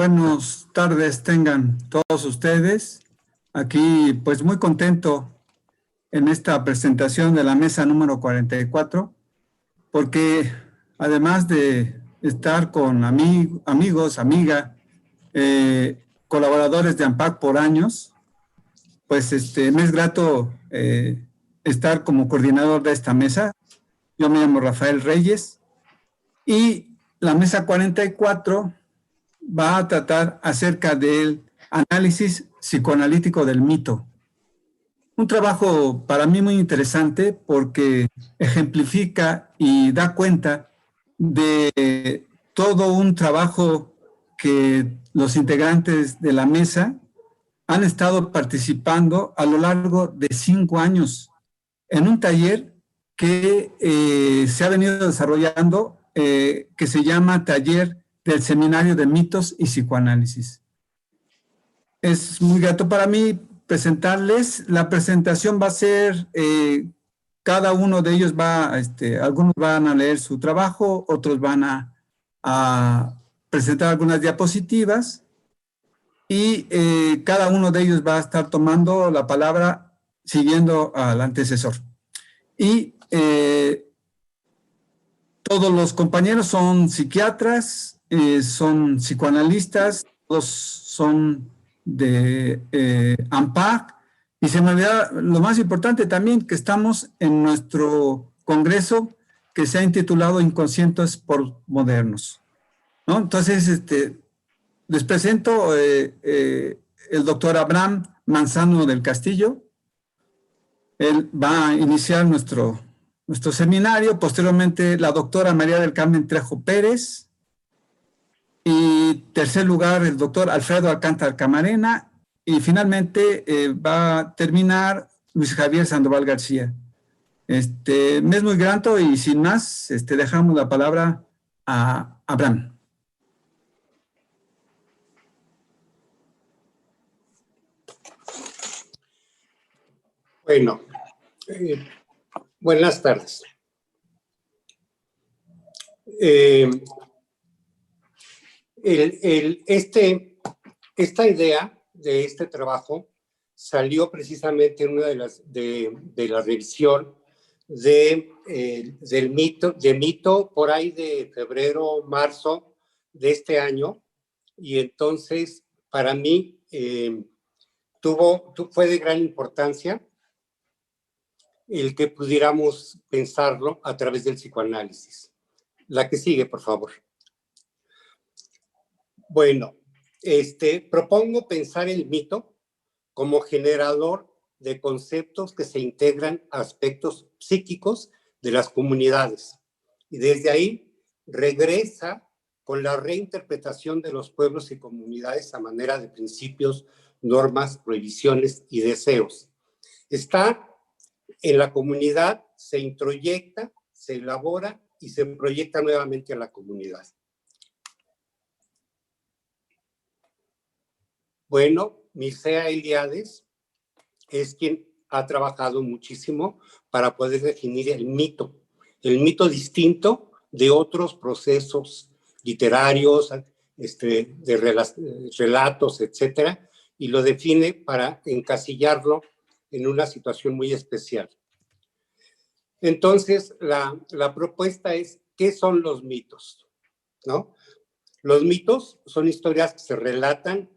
buenas tardes tengan todos ustedes. Aquí, pues muy contento en esta presentación de la mesa número 44, porque además de estar con amigos, amiga, colaboradores de AMPAC por años, pues me es grato estar como coordinador de esta mesa. Yo me llamo Rafael Reyes y la mesa 44 va a tratar acerca del análisis psicoanalítico del mito. Un trabajo para mí muy interesante porque ejemplifica y da cuenta de todo un trabajo que los integrantes de la mesa han estado participando a lo largo de 5 años en un taller que se ha venido desarrollando, que se llama Taller del Seminario de Mitos y Psicoanálisis. Es muy grato para mí presentarles. La presentación va a ser, cada uno de ellos algunos van a leer su trabajo, otros van a presentar algunas diapositivas y cada uno de ellos va a estar tomando la palabra siguiendo al antecesor. Y todos los compañeros son psiquiatras, son psicoanalistas, todos son de AMPAC, y se me olvidaba lo más importante también, que estamos en nuestro congreso que se ha intitulado Inconscientes por Modernos, ¿no? Entonces, les presento el doctor Abraham Manzano del Castillo. Él va a iniciar nuestro seminario. Posteriormente, la doctora María del Carmen Trejo Pérez. Y tercer lugar, el doctor Alfredo Alcántara Camarena. Y finalmente va a terminar Luis Javier Sandoval García. Me es muy grato y sin más, dejamos la palabra a Abraham. Bueno, buenas tardes. Esta idea de este trabajo salió precisamente en una de la revisión del mito por ahí de febrero, marzo de este año, y entonces para mí fue de gran importancia el que pudiéramos pensarlo a través del psicoanálisis. La que sigue, por favor. Bueno, propongo pensar el mito como generador de conceptos que se integran a aspectos psíquicos de las comunidades. Y desde ahí regresa con la reinterpretación de los pueblos y comunidades a manera de principios, normas, prohibiciones y deseos. Está en la comunidad, se introyecta, se elabora y se proyecta nuevamente a la comunidad. Bueno, Mircea Eliades es quien ha trabajado muchísimo para poder definir el mito distinto de otros procesos literarios, de relatos, etcétera, y lo define para encasillarlo en una situación muy especial. Entonces, la propuesta es, ¿qué son los mitos? ¿No? Los mitos son historias que se relatan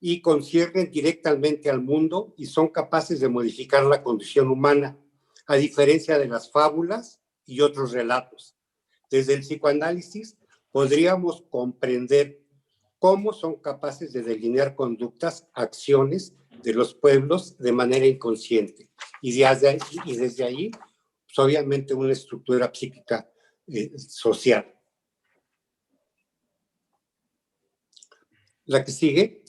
y conciernen directamente al mundo y son capaces de modificar la condición humana, a diferencia de las fábulas y otros relatos. Desde el psicoanálisis podríamos comprender cómo son capaces de delinear conductas, acciones de los pueblos de manera inconsciente. Y desde ahí, pues obviamente, una estructura psíquica social. La que sigue.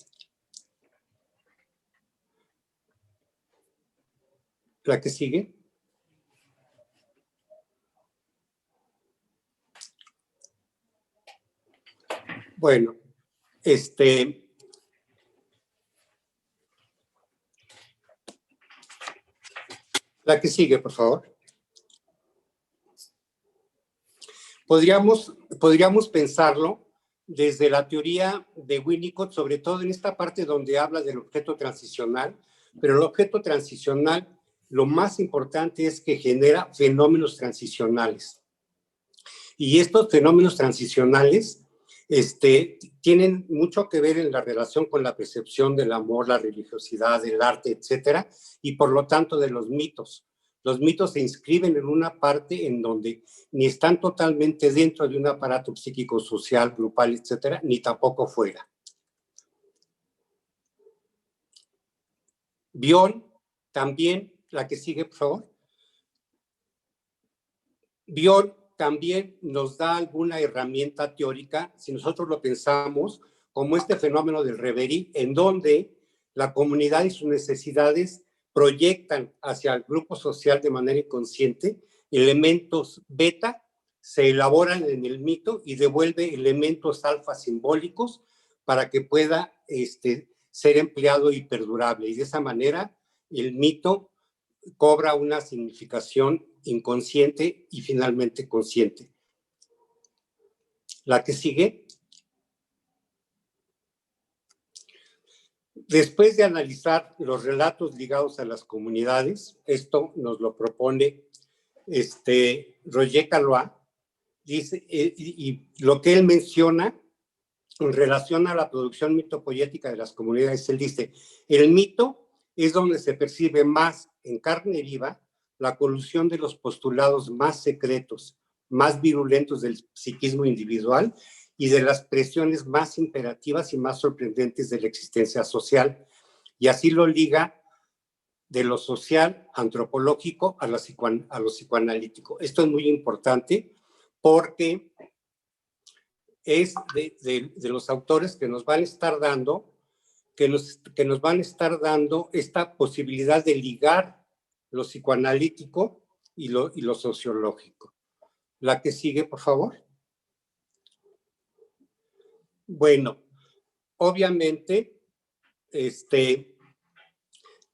La que sigue. Bueno, la que sigue, por favor. Podríamos pensarlo desde la teoría de Winnicott, sobre todo en esta parte donde habla del objeto transicional, pero el objeto transicional, lo más importante es que genera fenómenos transicionales. Y estos fenómenos transicionales tienen mucho que ver en la relación con la percepción del amor, la religiosidad, el arte, etcétera, y por lo tanto de los mitos. Los mitos se inscriben en una parte en donde ni están totalmente dentro de un aparato psíquico, social, grupal, etcétera, ni tampoco fuera. Bion, también, la que sigue, por favor. Bion también nos da alguna herramienta teórica, si nosotros lo pensamos, como este fenómeno del reverie, en donde la comunidad y sus necesidades proyectan hacia el grupo social de manera inconsciente elementos beta, se elaboran en el mito y devuelve elementos alfa simbólicos para que pueda ser empleado y perdurable. Y de esa manera el mito cobra una significación inconsciente y finalmente consciente. La que sigue. Después de analizar los relatos ligados a las comunidades, esto nos lo propone Roger Caillois, dice, y lo que él menciona en relación a la producción mitopoética de las comunidades, él dice, el mito es donde se percibe más en carne viva la colusión de los postulados más secretos, más virulentos del psiquismo individual y de las presiones más imperativas y más sorprendentes de la existencia social. Y así lo liga de lo social antropológico a lo psicoanalítico. Esto es muy importante porque es de los autores que nos van a estar dando, que nos van a estar dando esta posibilidad de ligar lo psicoanalítico y lo sociológico. La que sigue, por favor. Bueno, obviamente,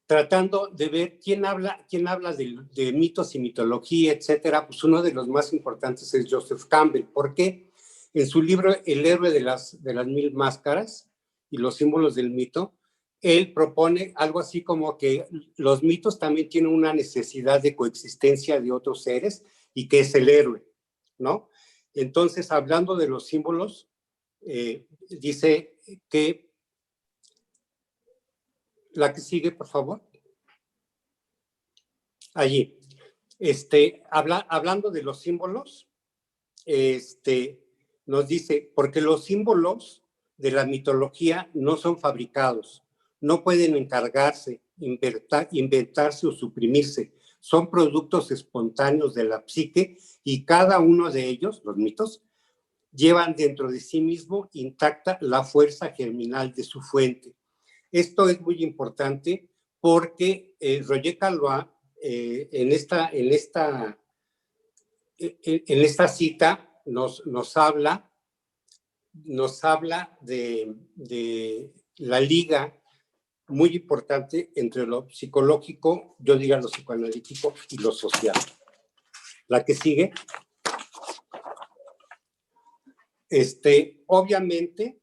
tratando de ver quién habla de mitos y mitología, etcétera, pues uno de los más importantes es Joseph Campbell. ¿Por qué? En su libro El héroe de las 1000 máscaras y los símbolos del mito, él propone algo así como que los mitos también tienen una necesidad de coexistencia de otros seres y que es el héroe, ¿no? Entonces, hablando de los símbolos, dice que la que sigue, por favor. Allí. Hablando de los símbolos, nos dice, porque los símbolos de la mitología no son fabricados, no pueden encargarse, inventarse o suprimirse, son productos espontáneos de la psique y cada uno de ellos, los mitos, llevan dentro de sí mismo intacta la fuerza germinal de su fuente. Esto es muy importante porque Roger Caillois en esta cita nos habla de la liga muy importante entre lo psicológico, yo diría lo psicoanalítico y lo social. La que sigue. Obviamente,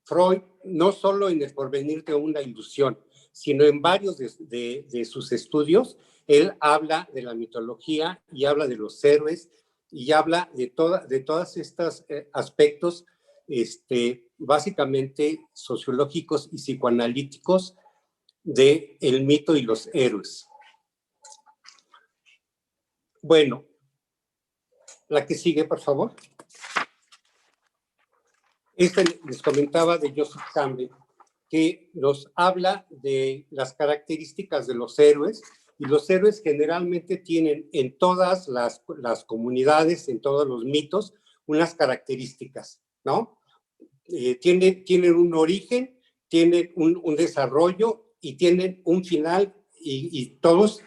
Freud, no solo en El porvenir de una ilusión, sino en varios de sus estudios, él habla de la mitología y habla de los héroes y habla de todos estos aspectos básicamente sociológicos y psicoanalíticos del mito y los héroes. Bueno, la que sigue, por favor. Les comentaba de Joseph Campbell, que nos habla de las características de los héroes, y los héroes generalmente tienen en todas las comunidades, en todos los mitos, unas características, ¿no? Tienen un origen, tienen un desarrollo y tienen un final, y todos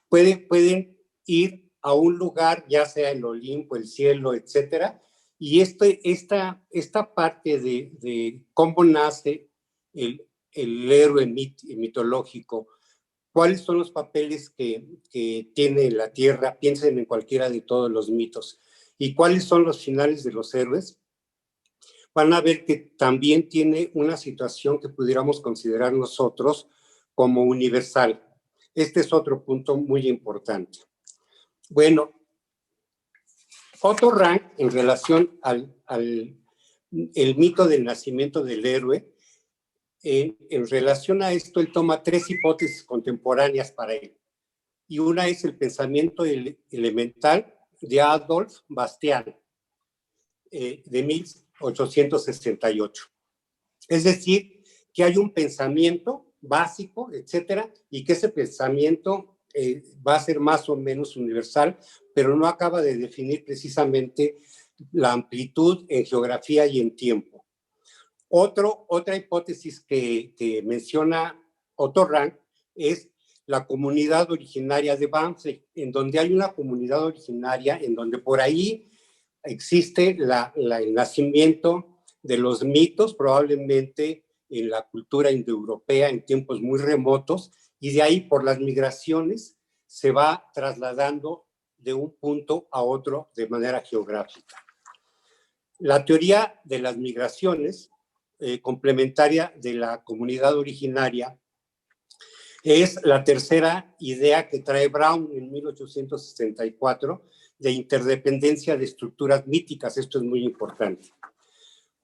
pueden ir a un lugar, ya sea el Olimpo, el cielo, etcétera. Y esta parte de cómo nace el héroe mitológico, cuáles son los papeles que tiene la Tierra, piensen en cualquiera de todos los mitos. ¿Y cuáles son los finales de los héroes? Van a ver que también tiene una situación que pudiéramos considerar nosotros como universal. Este es otro punto muy importante. Bueno, Otto Rank, en relación el mito del nacimiento del héroe, en relación a esto, él toma tres hipótesis contemporáneas para él. Y una es el pensamiento elemental de Adolf Bastian, de 1868. Es decir, que hay un pensamiento básico, etcétera, y que ese pensamiento va a ser más o menos universal, pero no acaba de definir precisamente la amplitud en geografía y en tiempo. Otra hipótesis que menciona Otto Rank es la comunidad originaria de Banff, en donde hay una comunidad originaria, en donde por ahí existe el nacimiento de los mitos, probablemente en la cultura indoeuropea en tiempos muy remotos, y de ahí por las migraciones se va trasladando de un punto a otro de manera geográfica. La teoría de las migraciones, complementaria de la comunidad originaria, es la tercera idea que trae Brown en 1864 de interdependencia de estructuras míticas. Esto es muy importante.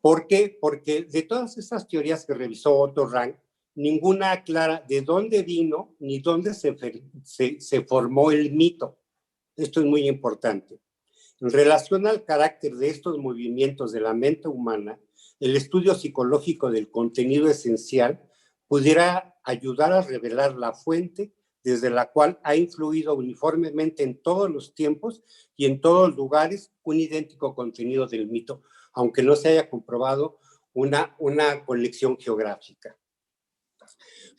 ¿Por qué? Porque de todas estas teorías que revisó Otto Rank, ninguna aclara de dónde vino ni dónde se formó el mito. Esto es muy importante. En relación al carácter de estos movimientos de la mente humana, el estudio psicológico del contenido esencial pudiera ayudar a revelar la fuente desde la cual ha influido uniformemente en todos los tiempos y en todos los lugares un idéntico contenido del mito, aunque no se haya comprobado una conexión geográfica.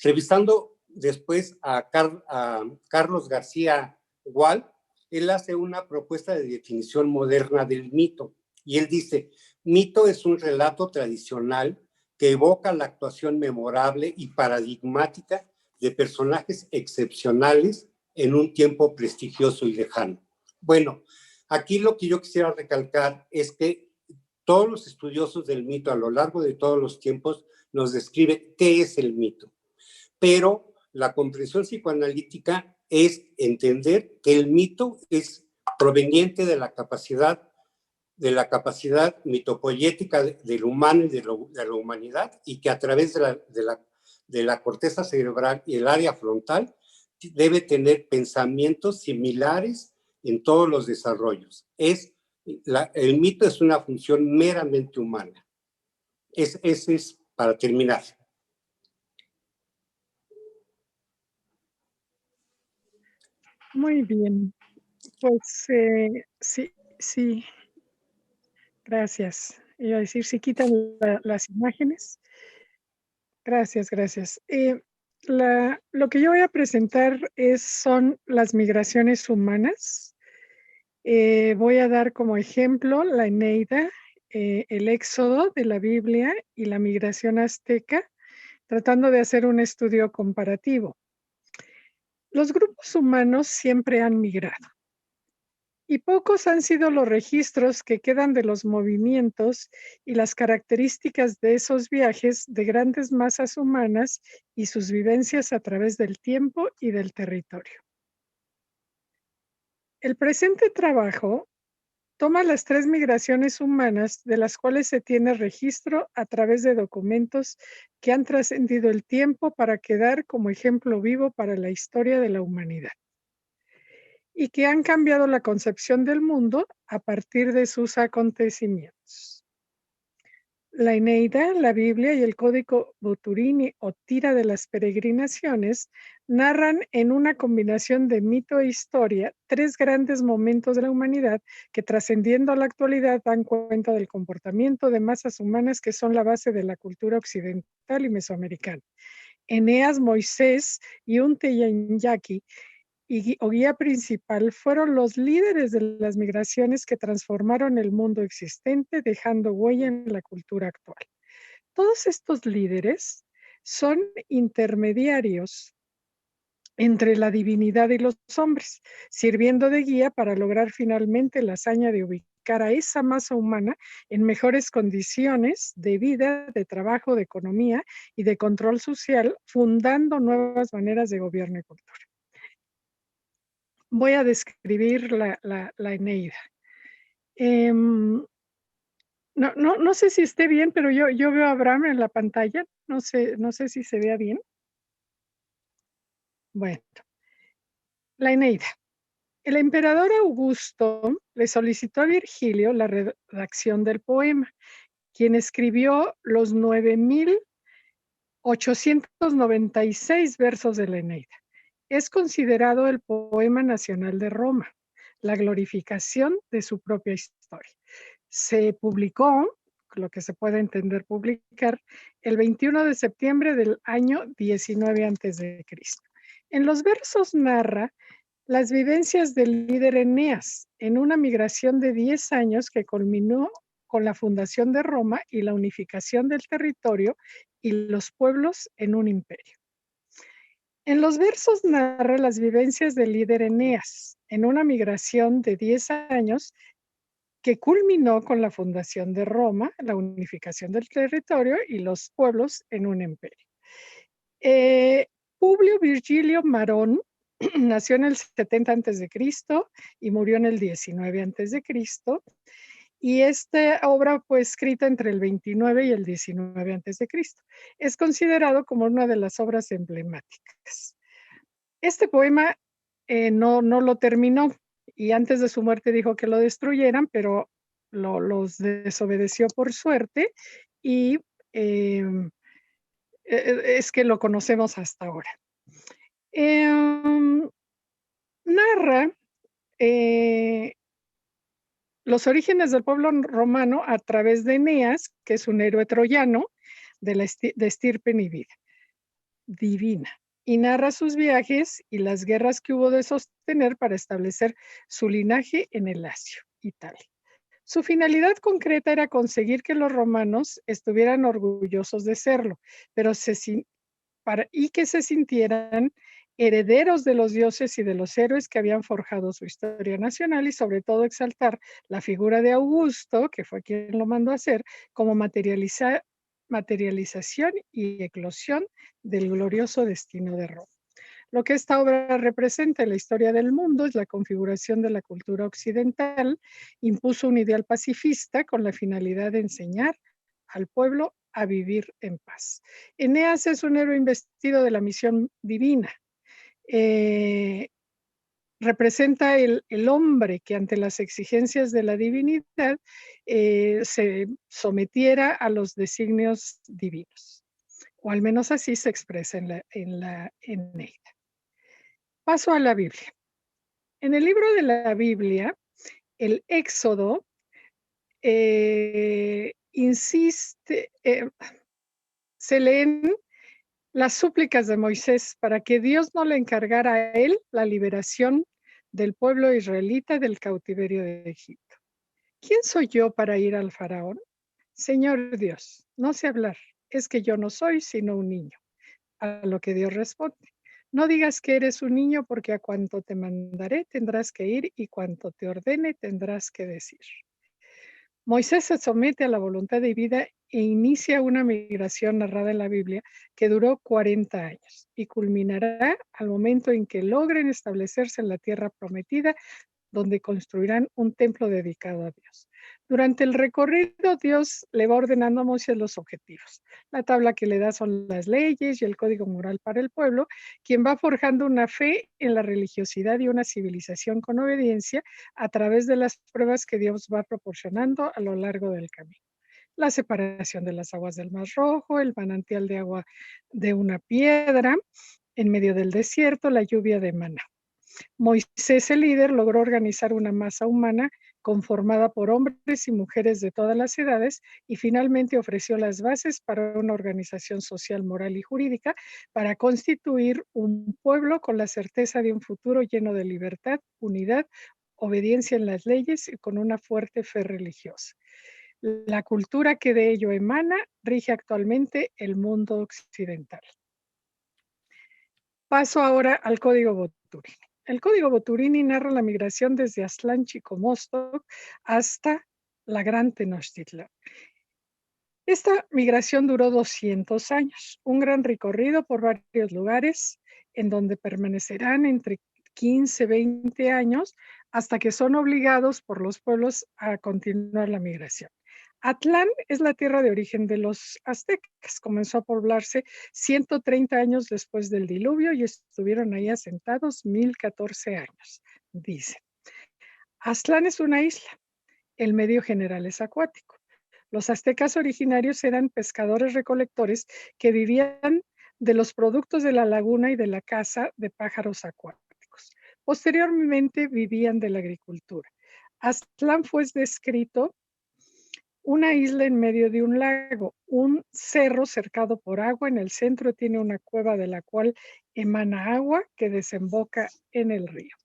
Revisando después a Carlos García Gual, él hace una propuesta de definición moderna del mito, y él dice: mito es un relato tradicional que evoca la actuación memorable y paradigmática de personajes excepcionales en un tiempo prestigioso y lejano. Bueno, aquí lo que yo quisiera recalcar es que todos los estudiosos del mito a lo largo de todos los tiempos nos describen qué es el mito, pero la comprensión psicoanalítica es entender que el mito es proveniente de la capacidad mitopoyética del humano y de la humanidad, y que a través de la corteza cerebral y el área frontal debe tener pensamientos similares en todos los desarrollos. El mito es una función meramente humana. Ese es para terminar. Muy bien, pues sí, gracias. Iba a decir, si quitan las imágenes. Gracias. Lo que yo voy a presentar son las migraciones humanas. Voy a dar como ejemplo la Eneida, el Éxodo de la Biblia y la migración azteca, tratando de hacer un estudio comparativo. Los grupos humanos siempre han migrado, y pocos han sido los registros que quedan de los movimientos y las características de esos viajes de grandes masas humanas y sus vivencias a través del tiempo y del territorio. El presente trabajo toma las tres migraciones humanas de las cuales se tiene registro a través de documentos que han trascendido el tiempo para quedar como ejemplo vivo para la historia de la humanidad, y que han cambiado la concepción del mundo a partir de sus acontecimientos. La Eneida, la Biblia y el Código Boturini o Tira de las Peregrinaciones narran en una combinación de mito e historia tres grandes momentos de la humanidad que, trascendiendo a la actualidad, dan cuenta del comportamiento de masas humanas que son la base de la cultura occidental y mesoamericana. Eneas, Moisés y Unteyanyaki o guía principal fueron los líderes de las migraciones que transformaron el mundo existente, dejando huella en la cultura actual. Todos estos líderes son intermediarios entre la divinidad y los hombres, sirviendo de guía para lograr finalmente la hazaña de ubicar ubicar a esa masa humana en mejores condiciones de vida, de trabajo, de economía y de control social, fundando nuevas maneras de gobierno y cultura. Voy a describir la Eneida. No sé si esté bien, pero yo veo a Abraham en la pantalla. No sé si se vea bien. Bueno, la Eneida. El emperador Augusto le solicitó a Virgilio la redacción del poema, quien escribió los 9.896 versos de la Eneida. Es considerado el poema nacional de Roma, la glorificación de su propia historia. Se publicó, lo que se puede entender publicar, el 21 de septiembre del año 19 a.C. En los versos narra las vivencias del líder Eneas en una migración de 10 años que culminó con la fundación de Roma y la unificación del territorio y los pueblos en un imperio. En los versos narra las vivencias del líder Eneas en una migración de 10 años que culminó con la fundación de Roma, la unificación del territorio y los pueblos en un imperio. Publio Virgilio Marón nació en el 70 a.C. y murió en el 19 a.C. Y esta obra fue escrita entre el 29 y el 19 a.C. Es considerado como una de las obras emblemáticas. Este poema no lo terminó y antes de su muerte dijo que lo destruyeran, pero los desobedeció por suerte y es que lo conocemos hasta ahora. Narra los orígenes del pueblo romano a través de Eneas, que es un héroe troyano de estirpe divina, y narra sus viajes y las guerras que hubo de sostener para establecer su linaje en el Lacio, Italia. Su finalidad concreta era conseguir que los romanos estuvieran orgullosos de serlo, y que se sintieran herederos de los dioses y de los héroes que habían forjado su historia nacional y sobre todo exaltar la figura de Augusto, que fue quien lo mandó a hacer, como materialización y eclosión del glorioso destino de Roma. Lo que esta obra representa en la historia del mundo es la configuración de la cultura occidental, impuso un ideal pacifista con la finalidad de enseñar al pueblo a vivir en paz. Eneas es un héroe investido de la misión divina. Representa el hombre que ante las exigencias de la divinidad se sometiera a los designios divinos, o al menos así se expresa en la Eneida. Paso a la Biblia. En el libro de la Biblia, el Éxodo se leen las súplicas de Moisés para que Dios no le encargara a él la liberación del pueblo israelita del cautiverio de Egipto. ¿Quién soy yo para ir al faraón? Señor Dios, no sé hablar, es que yo no soy sino un niño. A lo que Dios responde: no digas que eres un niño, porque a cuanto te mandaré tendrás que ir y cuanto te ordene tendrás que decir. Moisés se somete a la voluntad divina e inicia una migración narrada en la Biblia que duró 40 años y culminará al momento en que logren establecerse en la tierra prometida, donde construirán un templo dedicado a Dios. Durante el recorrido, Dios le va ordenando a Moisés los objetivos. La tabla que le da son las leyes y el código moral para el pueblo, quien va forjando una fe en la religiosidad y una civilización con obediencia a través de las pruebas que Dios va proporcionando a lo largo del camino. La separación de las aguas del Mar Rojo, el manantial de agua de una piedra en medio del desierto, la lluvia de maná. Moisés, el líder, logró organizar una masa humana conformada por hombres y mujeres de todas las edades y finalmente ofreció las bases para una organización social, moral y jurídica para constituir un pueblo con la certeza de un futuro lleno de libertad, unidad, obediencia en las leyes y con una fuerte fe religiosa. La cultura que de ello emana rige actualmente el mundo occidental. Paso ahora al Código Voturini. El Código Boturini narra la migración desde Aztlán, Chicomostoc, hasta la Gran Tenochtitlan. Esta migración duró 200 años, un gran recorrido por varios lugares en donde permanecerán entre 15 y 20 años hasta que son obligados por los pueblos a continuar la migración. Atlán es la tierra de origen de los aztecas. Comenzó a poblarse 130 años después del diluvio y estuvieron ahí asentados 1014 años, dice. Aztlán es una isla. El medio general es acuático. Los aztecas originarios eran pescadores recolectores que vivían de los productos de la laguna y de la caza de pájaros acuáticos. Posteriormente vivían de la agricultura. Aztlán fue descrito una isla en medio de un lago, un cerro cercado por agua. En el centro tiene una cueva de la cual emana agua que desemboca en el río.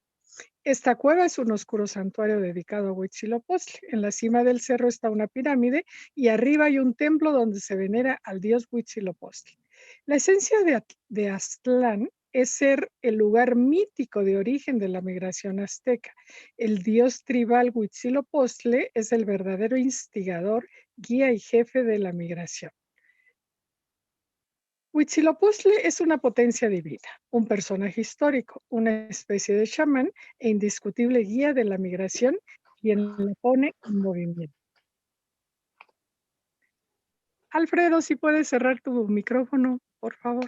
Esta cueva es un oscuro santuario dedicado a Huitzilopochtli. En la cima del cerro está una pirámide y arriba hay un templo donde se venera al dios Huitzilopochtli. La esencia de Aztlán es ser el lugar mítico de origen de la migración azteca. El dios tribal Huitzilopochtli es el verdadero instigador, guía y jefe de la migración. Huitzilopochtli es una potencia divina, un personaje histórico, una especie de chamán e indiscutible guía de la migración, quien la pone en movimiento. Alfredo, si puedes cerrar tu micrófono, por favor.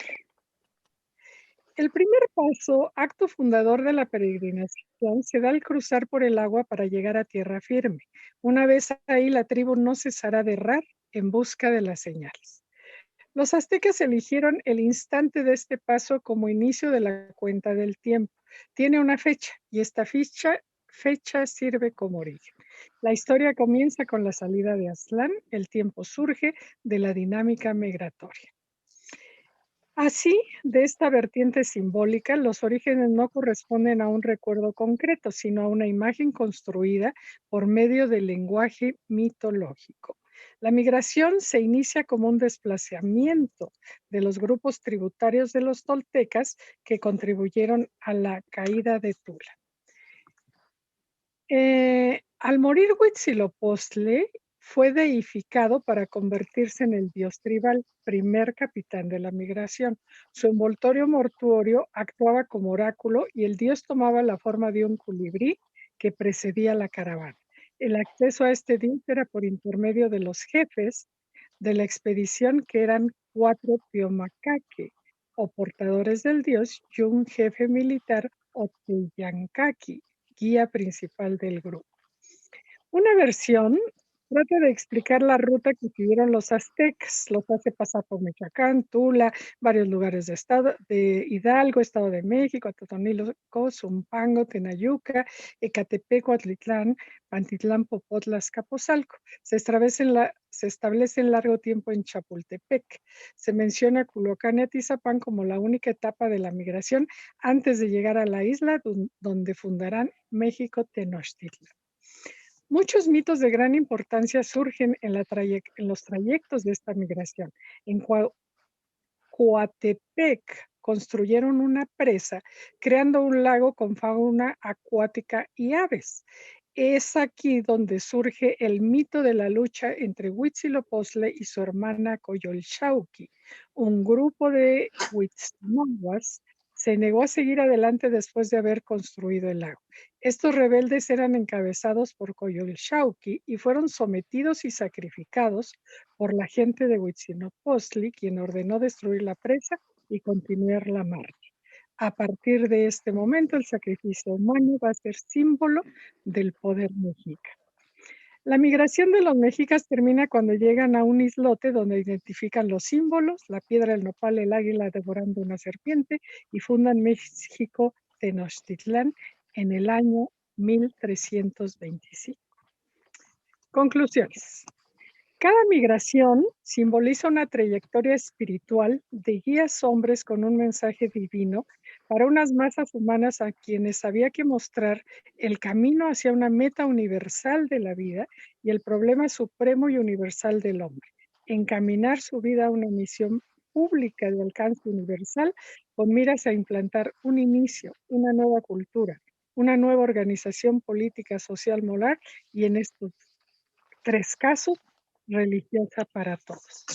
El primer paso, acto fundador de la peregrinación, se da al cruzar por el agua para llegar a tierra firme. Una vez ahí, la tribu no cesará de errar en busca de las señales. Los aztecas eligieron el instante de este paso como inicio de la cuenta del tiempo. Tiene una fecha y esta fecha sirve como origen. La historia comienza con la salida de Aztlán. El tiempo surge de la dinámica migratoria. Así, de esta vertiente simbólica, los orígenes no corresponden a un recuerdo concreto, sino a una imagen construida por medio del lenguaje mitológico. La migración se inicia como un desplazamiento de los grupos tributarios de los toltecas que contribuyeron a la caída de Tula. Al morir Huitzilopochtli, fue deificado para convertirse en el dios tribal, primer capitán de la migración. Su envoltorio mortuorio actuaba como oráculo y el dios tomaba la forma de un colibrí que precedía la caravana. El acceso a este dios era por intermedio de los jefes de la expedición, que eran 4 Teomacaque, o portadores del dios, y un jefe militar, o Teyancaqui, guía principal del grupo. Una versión trata de explicar la ruta que siguieron los aztecas. Los hace pasar por Michoacán, Tula, varios lugares de Hidalgo, Estado de México, Atotonilco, Zumpango, Tenayuca, Ecatepec, Coatlitlán, Pantitlán, Popotla, Azcapotzalco. Se establece en largo tiempo en Chapultepec. Se menciona Culhuacán y Atizapán como la única etapa de la migración antes de llegar a la isla donde fundarán México Tenochtitlan. Muchos mitos de gran importancia surgen en los trayectos de esta migración. En Coatepec construyeron una presa, creando un lago con fauna acuática y aves. Es aquí donde surge el mito de la lucha entre Huitzilopochtli y su hermana Coyolxauhqui. Un grupo de huitznahuas se negó a seguir adelante después de haber construido el lago. Estos rebeldes eran encabezados por Coyolxauhqui y fueron sometidos y sacrificados por la gente de Huitzilopochtli, quien ordenó destruir la presa y continuar la marcha. A partir de este momento, el sacrificio humano va a ser símbolo del poder mexica. La migración de los mexicas termina cuando llegan a un islote donde identifican los símbolos, la piedra, el nopal, el águila devorando una serpiente, y fundan México Tenochtitlán en el año 1325. Conclusiones. Cada migración simboliza una trayectoria espiritual de guías hombres con un mensaje divino para unas masas humanas a quienes había que mostrar el camino hacia una meta universal de la vida y el problema supremo y universal del hombre, encaminar su vida a una misión pública de alcance universal con miras a implantar un inicio, una nueva cultura, una nueva organización política, social, moral y en estos 3 casos, religiosa para todos.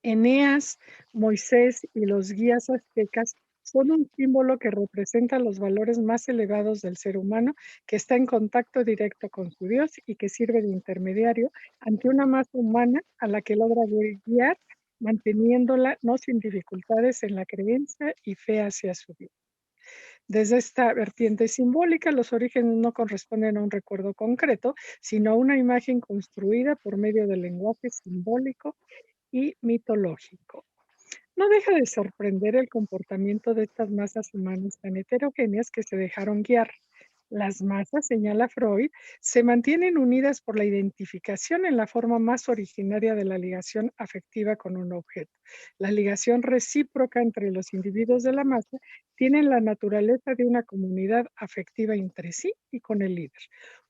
Eneas, Moisés y los guías aztecas son un símbolo que representa los valores más elevados del ser humano, que está en contacto directo con su Dios y que sirve de intermediario ante una masa humana a la que logra guiar, manteniéndola no sin dificultades en la creencia y fe hacia su Dios. Desde esta vertiente simbólica, los orígenes no corresponden a un recuerdo concreto, sino a una imagen construida por medio del lenguaje simbólico y mitológico. No deja de sorprender el comportamiento de estas masas humanas tan heterogéneas que se dejaron guiar. Las masas, señala Freud, se mantienen unidas por la identificación en la forma más originaria de la ligación afectiva con un objeto. La ligación recíproca entre los individuos de la masa tiene la naturaleza de una comunidad afectiva entre sí y con el líder.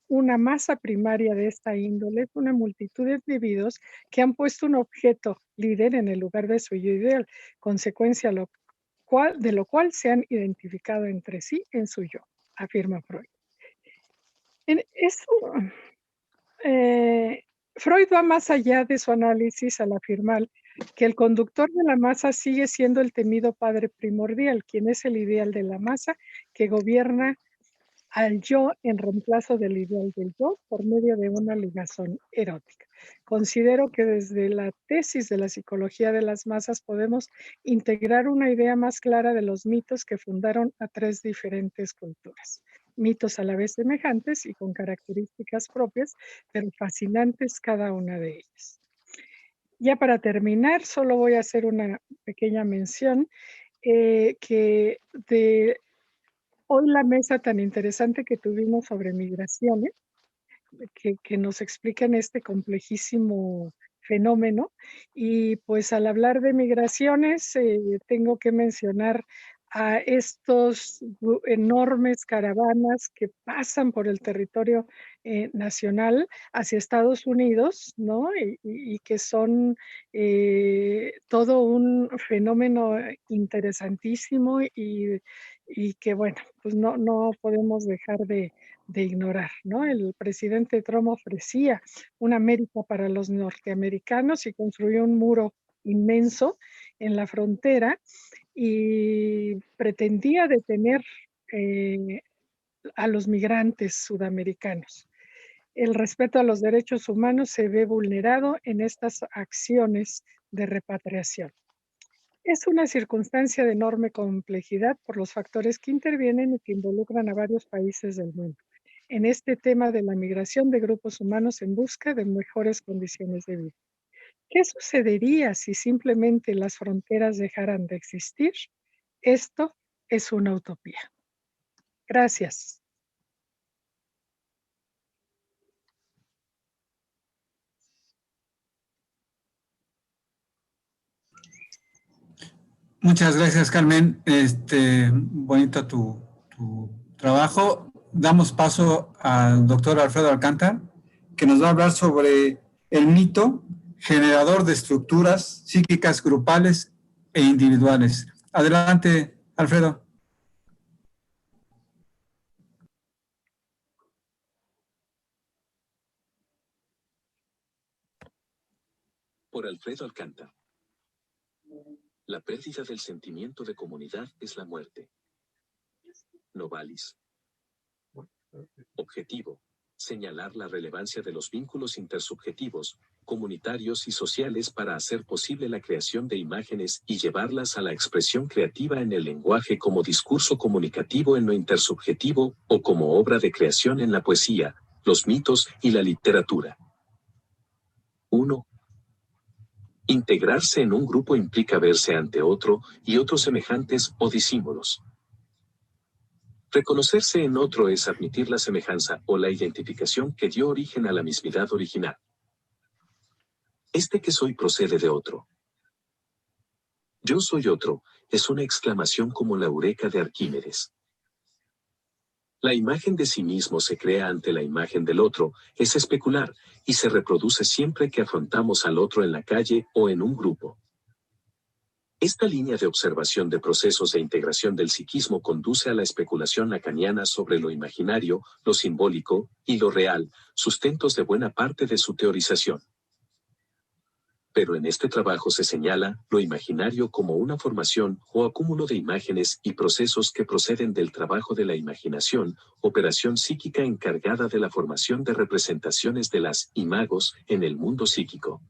Una masa primaria de esta índole es una multitud de individuos que han puesto un objeto líder en el lugar de su yo ideal, consecuencia de lo cual se han identificado entre sí en su yo, afirma Freud. Freud va más allá de su análisis al afirmar que el conductor de la masa sigue siendo el temido padre primordial, quien es el ideal de la masa que gobierna al yo en reemplazo del ideal del yo por medio de una ligación erótica. Considero que desde la tesis de la psicología de las masas podemos integrar una idea más clara de los mitos que fundaron a 3 diferentes culturas. Mitos a la vez semejantes y con características propias, pero fascinantes cada una de ellas. Ya para terminar, solo voy a hacer una pequeña mención que de hoy la mesa tan interesante que tuvimos sobre migraciones, que nos explican este complejísimo fenómeno. Y pues al hablar de migraciones, tengo que mencionar a estos enormes caravanas que pasan por el territorio nacional hacia Estados Unidos, ¿no? Y que son todo un fenómeno interesantísimo y que, bueno, pues no podemos dejar de ignorar, ¿no? El presidente Trump ofrecía una América para los norteamericanos y construyó un muro inmenso en la frontera y pretendía detener a los migrantes sudamericanos. El respeto a los derechos humanos se ve vulnerado en estas acciones de repatriación. Es una circunstancia de enorme complejidad por los factores que intervienen y que involucran a varios países del mundo en este tema de la migración de grupos humanos en busca de mejores condiciones de vida. ¿Qué sucedería si simplemente las fronteras dejaran de existir? Esto es una utopía. Gracias. Muchas gracias, Carmen. Bonito tu trabajo. Damos paso al doctor Alfredo Alcántar, que nos va a hablar sobre el mito generador de estructuras psíquicas grupales e individuales. Adelante, Alfredo. Por Alfredo Alcántar. La pérdida del sentimiento de comunidad es la muerte. Novalis. Objetivo: señalar la relevancia de los vínculos intersubjetivos, comunitarios y sociales para hacer posible la creación de imágenes y llevarlas a la expresión creativa en el lenguaje como discurso comunicativo en lo intersubjetivo, o como obra de creación en la poesía, los mitos y la literatura. 1. Integrarse en un grupo implica verse ante otro y otros semejantes o disímbolos. Reconocerse en otro es admitir la semejanza o la identificación que dio origen a la mismidad original. Este que soy procede de otro. Yo soy otro, es una exclamación como la eureka de Arquímedes. La imagen de sí mismo se crea ante la imagen del otro, es especular, y se reproduce siempre que afrontamos al otro en la calle o en un grupo. Esta línea de observación de procesos de integración del psiquismo conduce a la especulación lacaniana sobre lo imaginario, lo simbólico y lo real, sustentos de buena parte de su teorización. Pero en este trabajo se señala lo imaginario como una formación o acúmulo de imágenes y procesos que proceden del trabajo de la imaginación, operación psíquica encargada de la formación de representaciones de las imagos en el mundo psíquico.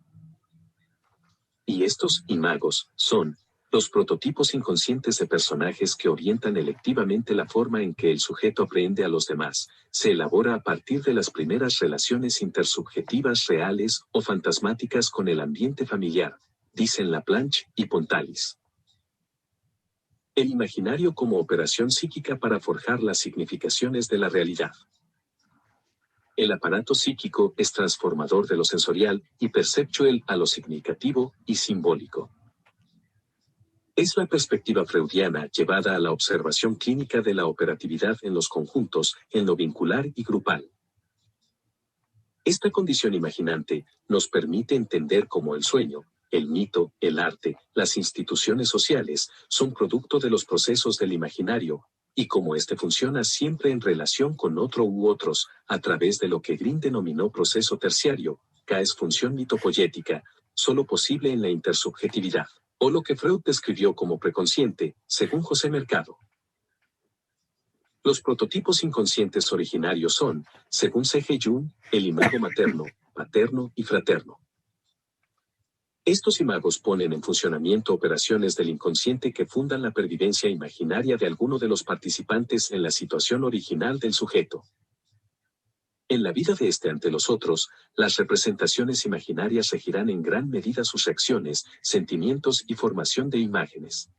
Y estos imagos son los prototipos inconscientes de personajes que orientan electivamente la forma en que el sujeto aprehende a los demás. Se elabora a partir de las primeras relaciones intersubjetivas reales o fantasmáticas con el ambiente familiar, dicen Laplanche y Pontalis. El imaginario como operación psíquica para forjar las significaciones de la realidad. El aparato psíquico es transformador de lo sensorial y perceptual a lo significativo y simbólico. Es la perspectiva freudiana llevada a la observación clínica de la operatividad en los conjuntos, en lo vincular y grupal. Esta condición imaginante nos permite entender cómo el sueño, el mito, el arte, las instituciones sociales son producto de los procesos del imaginario, y cómo éste funciona siempre en relación con otro u otros, a través de lo que Green denominó proceso terciario, que es función mitopoyética, solo posible en la intersubjetividad, o lo que Freud describió como preconsciente, según José Mercado. Los prototipos inconscientes originarios son, según C.G. Jung, el imago materno, paterno y fraterno. Estos imagos ponen en funcionamiento operaciones del inconsciente que fundan la pervivencia imaginaria de alguno de los participantes en la situación original del sujeto. En la vida de este ante los otros, las representaciones imaginarias regirán en gran medida sus reacciones, sentimientos y formación de imágenes.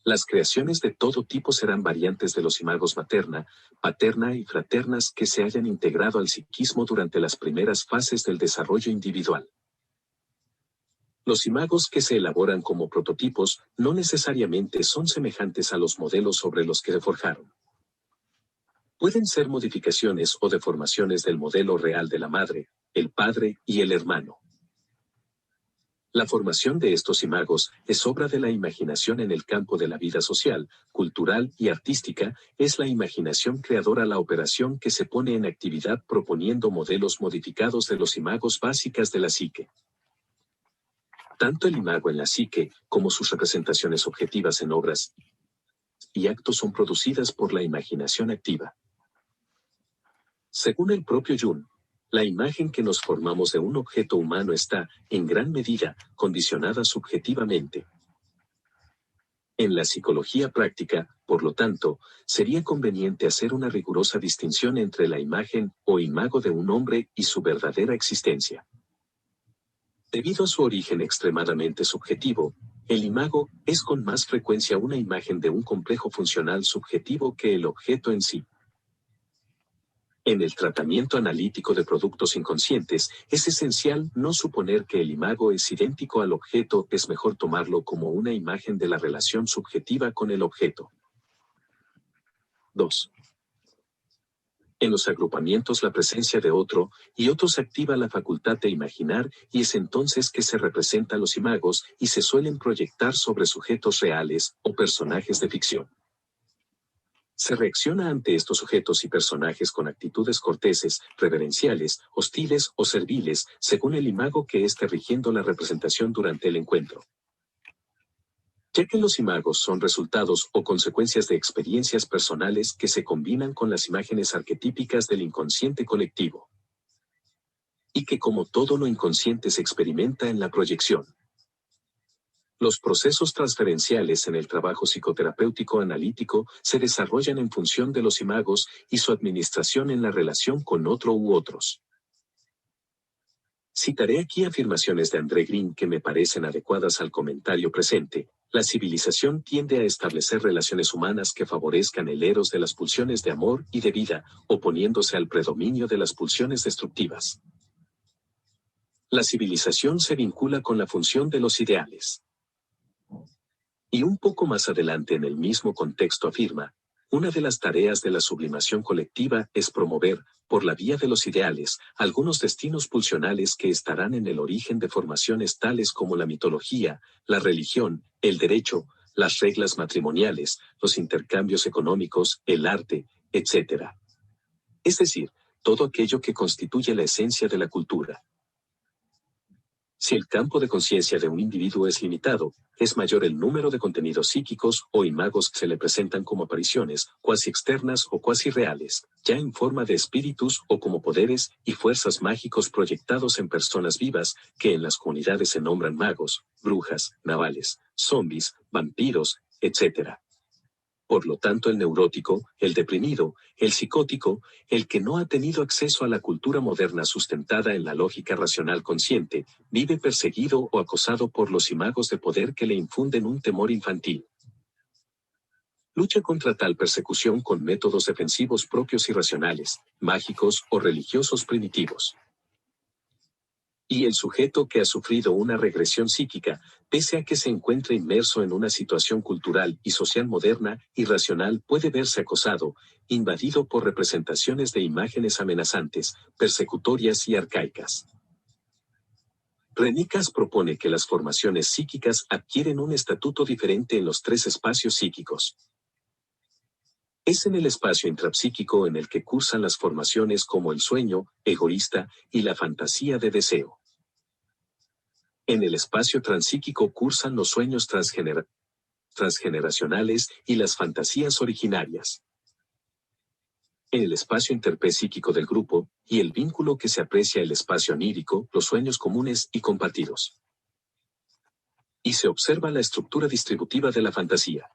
Las creaciones de todo tipo serán variantes de los imagos materna, paterna y fraternas que se hayan integrado al psiquismo durante las primeras fases del desarrollo individual. Los imagos que se elaboran como prototipos no necesariamente son semejantes a los modelos sobre los que se forjaron. Pueden ser modificaciones o deformaciones del modelo real de la madre, el padre y el hermano. La formación de estos imagos es obra de la imaginación en el campo de la vida social, cultural y artística. Es la imaginación creadora la operación que se pone en actividad proponiendo modelos modificados de los imagos básicas de la psique. Tanto el imago en la psique, como sus representaciones objetivas en obras y actos son producidas por la imaginación activa. Según el propio Jung, la imagen que nos formamos de un objeto humano está, en gran medida, condicionada subjetivamente. En la psicología práctica, por lo tanto, sería conveniente hacer una rigurosa distinción entre la imagen o imago de un hombre y su verdadera existencia. Debido a su origen extremadamente subjetivo, el imago es con más frecuencia una imagen de un complejo funcional subjetivo que el objeto en sí. En el tratamiento analítico de productos inconscientes, es esencial no suponer que el imago es idéntico al objeto, es mejor tomarlo como una imagen de la relación subjetiva con el objeto. 2. En los agrupamientos la presencia de otro y otros activa la facultad de imaginar y es entonces que se representan los imagos y se suelen proyectar sobre sujetos reales o personajes de ficción. Se reacciona ante estos sujetos y personajes con actitudes corteses, reverenciales, hostiles o serviles, según el imago que esté rigiendo la representación durante el encuentro. Ya que los imagos son resultados o consecuencias de experiencias personales que se combinan con las imágenes arquetípicas del inconsciente colectivo. Y que como todo lo inconsciente se experimenta en la proyección. Los procesos transferenciales en el trabajo psicoterapéutico analítico se desarrollan en función de los imagos y su administración en la relación con otro u otros. Citaré aquí afirmaciones de André Green que me parecen adecuadas al comentario presente. La civilización tiende a establecer relaciones humanas que favorezcan el eros de las pulsiones de amor y de vida, oponiéndose al predominio de las pulsiones destructivas. La civilización se vincula con la función de los ideales. Y un poco más adelante en el mismo contexto afirma, Una de las tareas de la sublimación colectiva es promover, por la vía de los ideales, algunos destinos pulsionales que estarán en el origen de formaciones tales como la mitología, la religión, el derecho, las reglas matrimoniales, los intercambios económicos, el arte, etc. Es decir, todo aquello que constituye la esencia de la cultura. Si el campo de conciencia de un individuo es limitado, es mayor el número de contenidos psíquicos o imagos que se le presentan como apariciones, cuasi externas o cuasi reales, ya en forma de espíritus o como poderes y fuerzas mágicos proyectados en personas vivas, que en las comunidades se nombran magos, brujas, navales, zombis, vampiros, etc. Por lo tanto, el neurótico, el deprimido, el psicótico, el que no ha tenido acceso a la cultura moderna sustentada en la lógica racional consciente, vive perseguido o acosado por los imagos de poder que le infunden un temor infantil. Lucha contra tal persecución con métodos defensivos propios y racionales, mágicos o religiosos primitivos. Y el sujeto que ha sufrido una regresión psíquica, pese a que se encuentre inmerso en una situación cultural y social moderna y racional, puede verse acosado, invadido por representaciones de imágenes amenazantes, persecutorias y arcaicas. René Cass propone que las formaciones psíquicas adquieren un estatuto diferente en los tres espacios psíquicos. Es en el espacio intrapsíquico en el que cursan las formaciones como el sueño, egoísta, y la fantasía de deseo. En el espacio transpsíquico cursan los sueños transgeneracionales y las fantasías originarias. En el espacio interpsíquico del grupo, y el vínculo que se aprecia el espacio onírico, los sueños comunes y compartidos. Y se observa la estructura distributiva de la fantasía.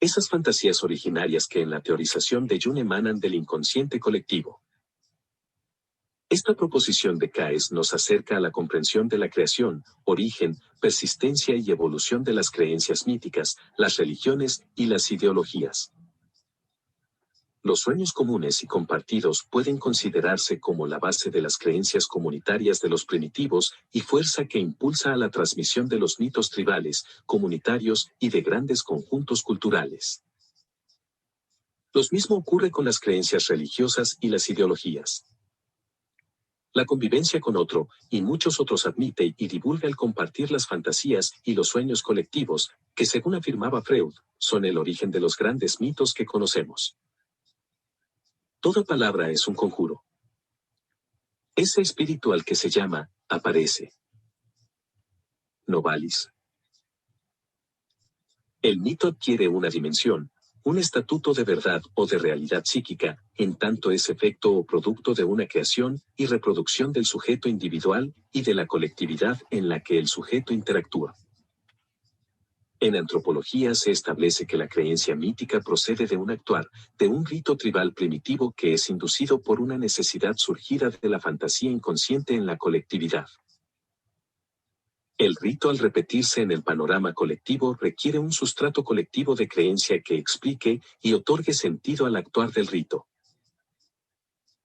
Esas fantasías originarias que en la teorización de Jung emanan del inconsciente colectivo. Esta proposición de Caes nos acerca a la comprensión de la creación, origen, persistencia y evolución de las creencias míticas, las religiones y las ideologías. Los sueños comunes y compartidos pueden considerarse como la base de las creencias comunitarias de los primitivos y fuerza que impulsa a la transmisión de los mitos tribales, comunitarios y de grandes conjuntos culturales. Lo mismo ocurre con las creencias religiosas y las ideologías. La convivencia con otro, y muchos otros admite y divulga el compartir las fantasías y los sueños colectivos, que según afirmaba Freud, son el origen de los grandes mitos que conocemos. Toda palabra es un conjuro. Ese espíritu al que se llama, aparece. Novalis. El mito adquiere una dimensión, un estatuto de verdad o de realidad psíquica, en tanto es efecto o producto de una creación y reproducción del sujeto individual y de la colectividad en la que el sujeto interactúa. En antropología se establece que la creencia mítica procede de un actuar, de un rito tribal primitivo que es inducido por una necesidad surgida de la fantasía inconsciente en la colectividad. El rito, al repetirse en el panorama colectivo, requiere un sustrato colectivo de creencia que explique y otorgue sentido al actuar del rito.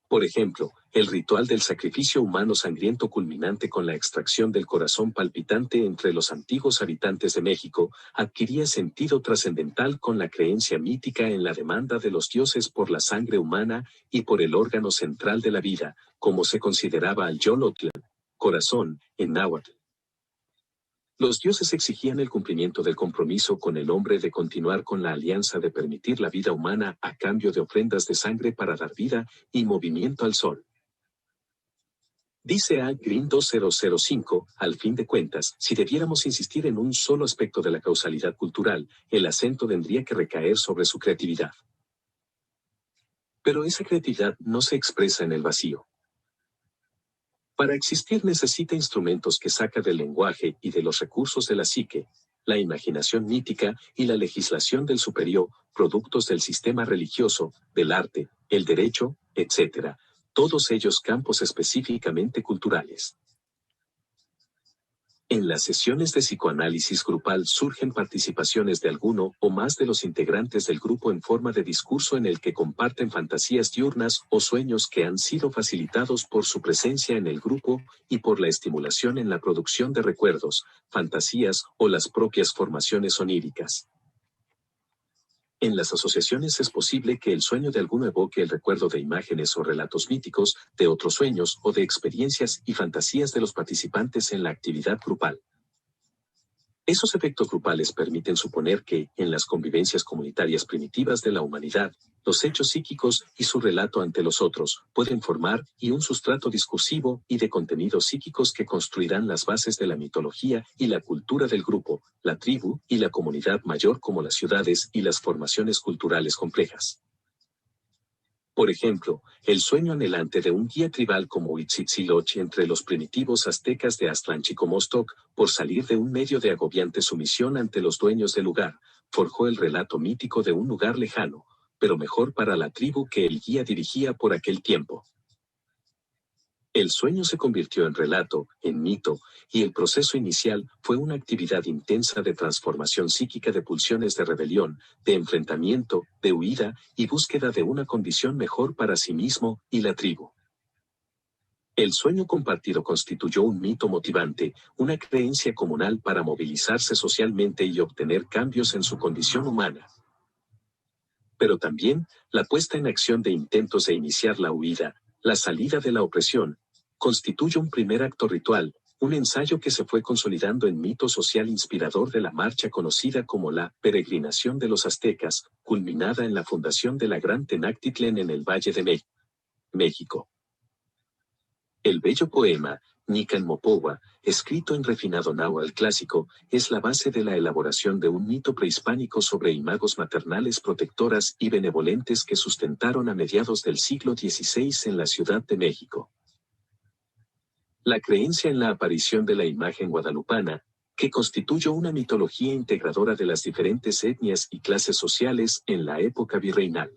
Por ejemplo, el ritual del sacrificio humano sangriento culminante con la extracción del corazón palpitante entre los antiguos habitantes de México, adquiría sentido trascendental con la creencia mítica en la demanda de los dioses por la sangre humana y por el órgano central de la vida, como se consideraba al Yolotl, corazón, en náhuatl. Los dioses exigían el cumplimiento del compromiso con el hombre de continuar con la alianza de permitir la vida humana a cambio de ofrendas de sangre para dar vida y movimiento al sol. Dice A. Green 2005, al fin de cuentas, si debiéramos insistir en un solo aspecto de la causalidad cultural, el acento tendría que recaer sobre su creatividad. Pero esa creatividad no se expresa en el vacío. Para existir necesita instrumentos que saca del lenguaje y de los recursos de la psique, la imaginación mítica y la legislación del superior, productos del sistema religioso, del arte, el derecho, etc., todos ellos campos específicamente culturales. En las sesiones de psicoanálisis grupal surgen participaciones de alguno o más de los integrantes del grupo en forma de discurso en el que comparten fantasías diurnas o sueños que han sido facilitados por su presencia en el grupo y por la estimulación en la producción de recuerdos, fantasías o las propias formaciones oníricas. En las asociaciones es posible que el sueño de alguno evoque el recuerdo de imágenes o relatos míticos, de otros sueños o de experiencias y fantasías de los participantes en la actividad grupal. Esos efectos grupales permiten suponer que, en las convivencias comunitarias primitivas de la humanidad, los hechos psíquicos y su relato ante los otros pueden formar un sustrato discursivo y de contenidos psíquicos que construirán las bases de la mitología y la cultura del grupo, la tribu y la comunidad mayor, como las ciudades y las formaciones culturales complejas. Por ejemplo, el sueño anhelante de un guía tribal como Huitziltzoch entre los primitivos aztecas de Aztlán-Chicomostoc, por salir de un medio de agobiante sumisión ante los dueños del lugar, forjó el relato mítico de un lugar lejano, pero mejor para la tribu que el guía dirigía por aquel tiempo. El sueño se convirtió en relato, en mito, y el proceso inicial fue una actividad intensa de transformación psíquica, de pulsiones de rebelión, de enfrentamiento, de huida y búsqueda de una condición mejor para sí mismo y la tribu. El sueño compartido constituyó un mito motivante, una creencia comunal para movilizarse socialmente y obtener cambios en su condición humana. Pero también, la puesta en acción de intentos de iniciar la huida, la salida de la opresión, constituye un primer acto ritual, un ensayo que se fue consolidando en mito social inspirador de la marcha conocida como la peregrinación de los aztecas, culminada en la fundación de la Gran Tenochtitlan en el Valle de México. El bello poema, Nican Mopohua, escrito en refinado náhuatl clásico, es la base de la elaboración de un mito prehispánico sobre imagos maternales protectoras y benevolentes que sustentaron a mediados del siglo XVI en la Ciudad de México. La creencia en la aparición de la imagen guadalupana, que constituyó una mitología integradora de las diferentes etnias y clases sociales en la época virreinal.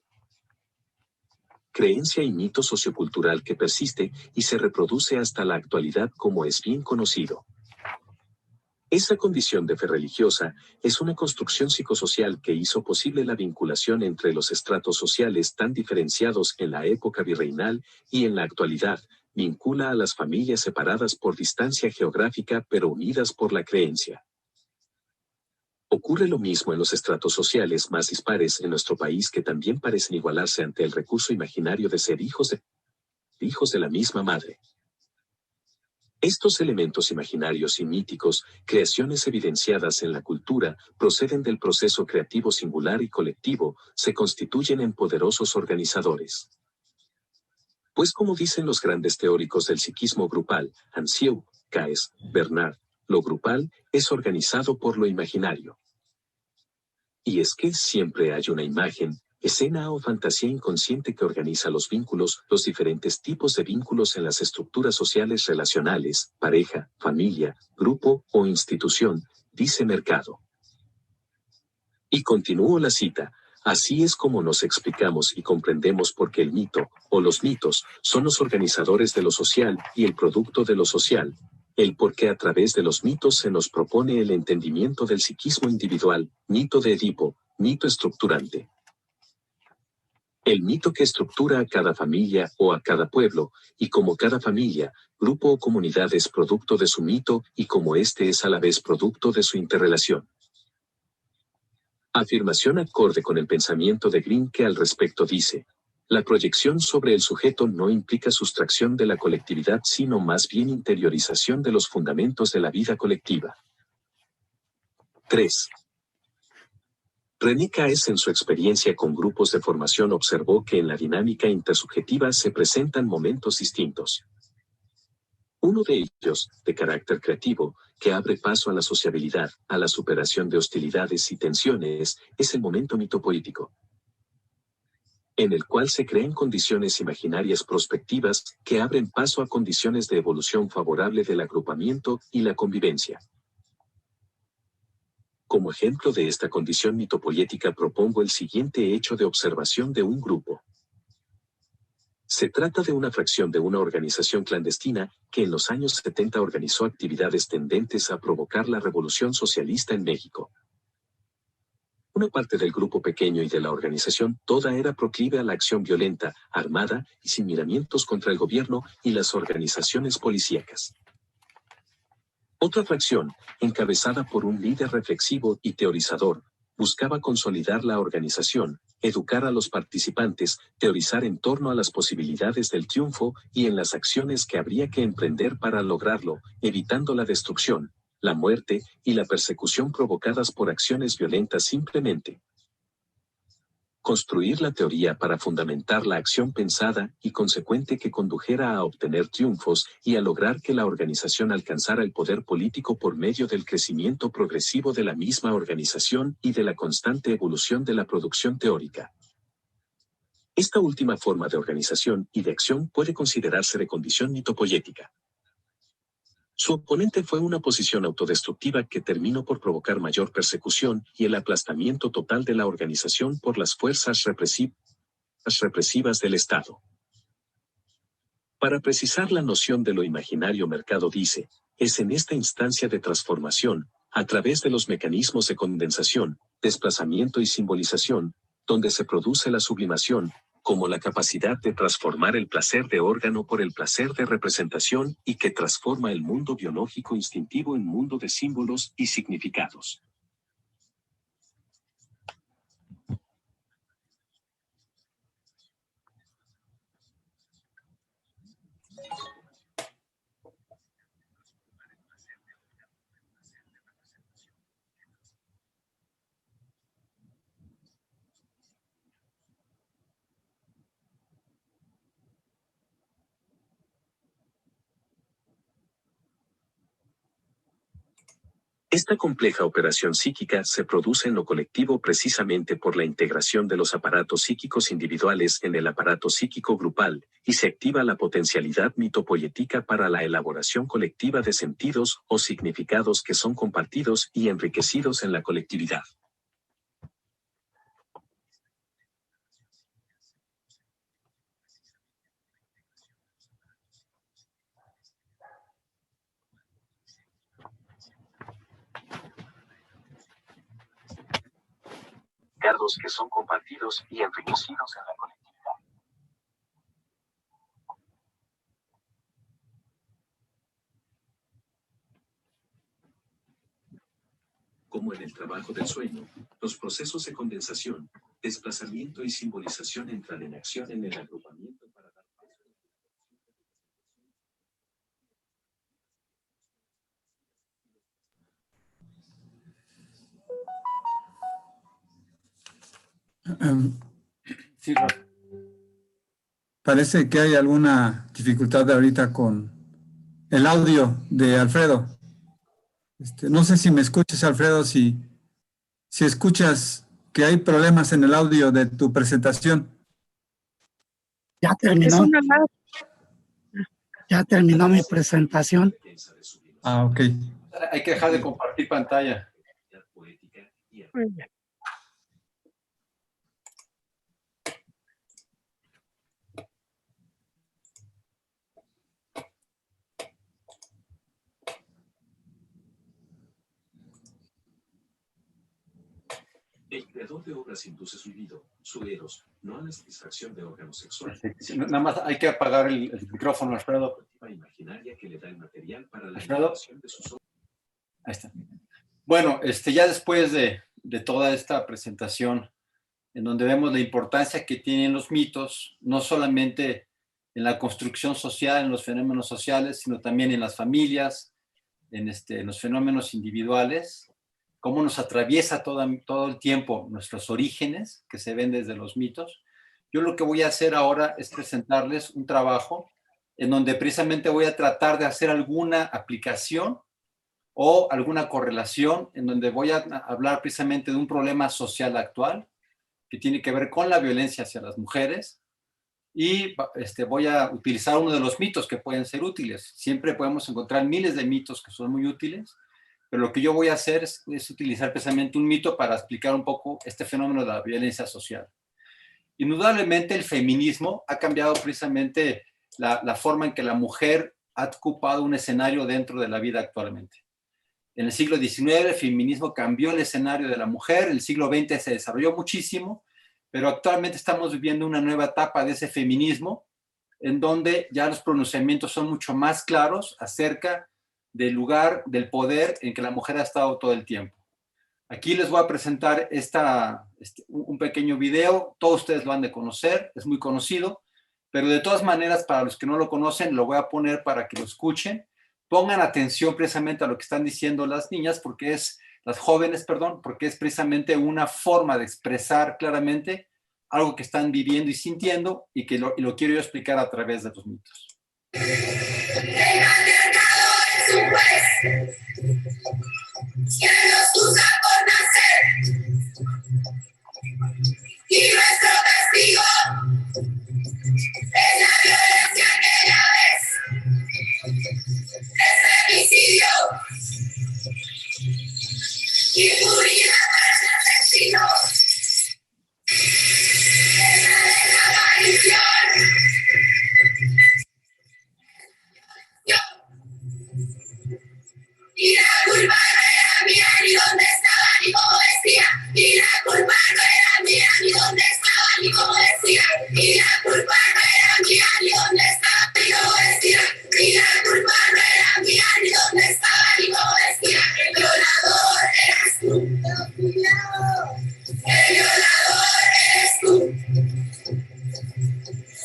Creencia y mito sociocultural que persiste y se reproduce hasta la actualidad, como es bien conocido. Esa condición de fe religiosa es una construcción psicosocial que hizo posible la vinculación entre los estratos sociales tan diferenciados en la época virreinal y en la actualidad, vincula a las familias separadas por distancia geográfica pero unidas por la creencia. Ocurre lo mismo en los estratos sociales más dispares en nuestro país, que también parecen igualarse ante el recurso imaginario de ser hijos de la misma madre. Estos elementos imaginarios y míticos, creaciones evidenciadas en la cultura, proceden del proceso creativo singular y colectivo, se constituyen en poderosos organizadores. Pues, como dicen los grandes teóricos del psiquismo grupal, Ancieux, Caes, Bernard, lo grupal es organizado por lo imaginario. Y es que siempre hay una imagen, escena o fantasía inconsciente que organiza los vínculos, los diferentes tipos de vínculos en las estructuras sociales relacionales, pareja, familia, grupo o institución, dice Mercado. Y continúo la cita. Así es como nos explicamos y comprendemos por qué el mito, o los mitos, son los organizadores de lo social y el producto de lo social, el por qué a través de los mitos se nos propone el entendimiento del psiquismo individual, mito de Edipo, mito estructurante. El mito que estructura a cada familia o a cada pueblo, y como cada familia, grupo o comunidad es producto de su mito y como éste es a la vez producto de su interrelación. Afirmación acorde con el pensamiento de Green, que al respecto dice: la proyección sobre el sujeto no implica sustracción de la colectividad, sino más bien interiorización de los fundamentos de la vida colectiva. 3. René Caes, en su experiencia con grupos de formación, observó que en la dinámica intersubjetiva se presentan momentos distintos. Uno de ellos, de carácter creativo, que abre paso a la sociabilidad, a la superación de hostilidades y tensiones, es el momento mitopoético, en el cual se crean condiciones imaginarias prospectivas que abren paso a condiciones de evolución favorable del agrupamiento y la convivencia. Como ejemplo de esta condición mitopoética propongo el siguiente hecho de observación de un grupo. Se trata de una fracción de una organización clandestina que en los años 70 organizó actividades tendentes a provocar la revolución socialista en México. Una parte del grupo pequeño y de la organización toda era proclive a la acción violenta, armada y sin miramientos contra el gobierno y las organizaciones policíacas. Otra fracción, encabezada por un líder reflexivo y teorizador, Buscaba consolidar la organización, educar a los participantes, teorizar en torno a las posibilidades del triunfo y en las acciones que habría que emprender para lograrlo, evitando la destrucción, la muerte y la persecución provocadas por acciones violentas simplemente. Construir la teoría para fundamentar la acción pensada y consecuente que condujera a obtener triunfos y a lograr que la organización alcanzara el poder político por medio del crecimiento progresivo de la misma organización y de la constante evolución de la producción teórica. Esta última forma de organización y de acción puede considerarse de condición mitopoyética. Su oponente fue una posición autodestructiva que terminó por provocar mayor persecución y el aplastamiento total de la organización por las fuerzas represivas del Estado. Para precisar la noción de lo imaginario, Mercado dice, es en esta instancia de transformación, a través de los mecanismos de condensación, desplazamiento y simbolización, donde se produce la sublimación, como la capacidad de transformar el placer de órgano por el placer de representación y que transforma el mundo biológico instintivo en mundo de símbolos y significados. Esta compleja operación psíquica se produce en lo colectivo precisamente por la integración de los aparatos psíquicos individuales en el aparato psíquico grupal, y se activa la potencialidad mitopoyética para la elaboración colectiva de sentidos o significados que son compartidos y enriquecidos en la colectividad. Que son compartidos y enriquecidos en la colectividad. Como en el trabajo del sueño, los procesos de condensación, desplazamiento y simbolización entran en acción en el agrupamiento para dar paso Sí, parece que hay alguna dificultad ahorita con el audio de Alfredo. No sé si me escuchas, Alfredo, si escuchas que hay problemas en el audio de tu presentación. Ya terminó. Ya terminó mi presentación. Ah, ok. Hay que dejar de compartir pantalla. Muy bien. El creador de obras induce su libido, su eros, no a la satisfacción de órganos sexuales. Sí, nada más hay que apagar el micrófono, Alfredo. Imaginaria que le da el material para la Alfredo. de sus obras. Ahí está. Bueno, ya después de toda esta presentación, en donde vemos la importancia que tienen los mitos, no solamente en la construcción social, en los fenómenos sociales, sino también en las familias, en los fenómenos individuales, cómo nos atraviesa todo el tiempo nuestros orígenes, que se ven desde los mitos. Yo lo que voy a hacer ahora es presentarles un trabajo en donde precisamente voy a tratar de hacer alguna aplicación o alguna correlación, en donde voy a hablar precisamente de un problema social actual que tiene que ver con la violencia hacia las mujeres, y voy a utilizar uno de los mitos que pueden ser útiles. Siempre podemos encontrar miles de mitos que son muy útiles, pero lo que yo voy a hacer es utilizar precisamente un mito para explicar un poco este fenómeno de la violencia social. Indudablemente el feminismo ha cambiado precisamente la forma en que la mujer ha ocupado un escenario dentro de la vida actualmente. En el siglo XIX el feminismo cambió el escenario de la mujer, en el siglo XX se desarrolló muchísimo, pero actualmente estamos viviendo una nueva etapa de ese feminismo en donde ya los pronunciamientos son mucho más claros acerca del lugar, del poder en que la mujer ha estado todo el tiempo. Aquí les voy a presentar un pequeño video. Todos ustedes lo han de conocer, es muy conocido, pero de todas maneras, para los que no lo conocen, lo voy a poner para que lo escuchen. Pongan atención precisamente a lo que están diciendo las niñas, las jóvenes, perdón, porque es precisamente una forma de expresar claramente algo que están viviendo y sintiendo y que lo quiero yo explicar a través de los mitos. El patriarcado es un juez que nos juzga por nacer y nuestro castigo es la violencia que ya ves, es femicidio y impunidad para asesinos, es la desaparición. Y la culpa no era mía, ni dónde estaba, ni cómo decía. Y la culpa no era mía, ni dónde estaba, ni cómo decía. Y la culpa no era mía, ni dónde estaba, ni cómo decía. Y la culpa no era mía, ni dónde estaba, ni cómo decía. El violador eras tú. El violador eres tú.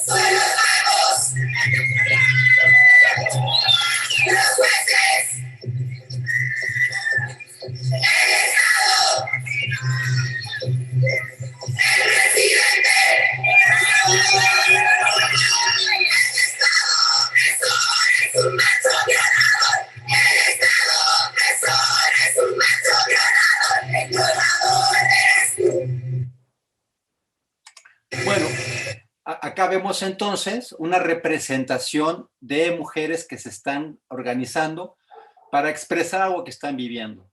Son los magos, los jueces, el Estado, el presidente, el Estado opresor es un macho violador, el Estado opresor es un macho violador, el violador eres tú. Bueno, acá vemos entonces una representación de mujeres que se están organizando para expresar algo que están viviendo.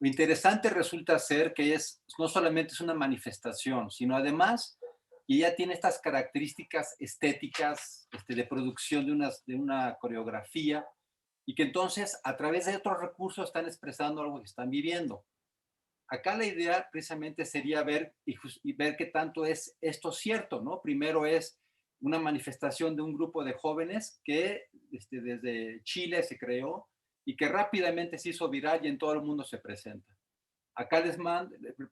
Lo interesante resulta ser que no solamente es una manifestación, sino además que ella tiene estas características estéticas de producción de una coreografía y que entonces a través de otros recursos están expresando algo que están viviendo. Acá la idea precisamente sería ver y ver qué tanto es esto cierto, ¿no? Primero es una manifestación de un grupo de jóvenes que desde Chile se creó y que rápidamente se hizo viral y en todo el mundo se presenta. Acá les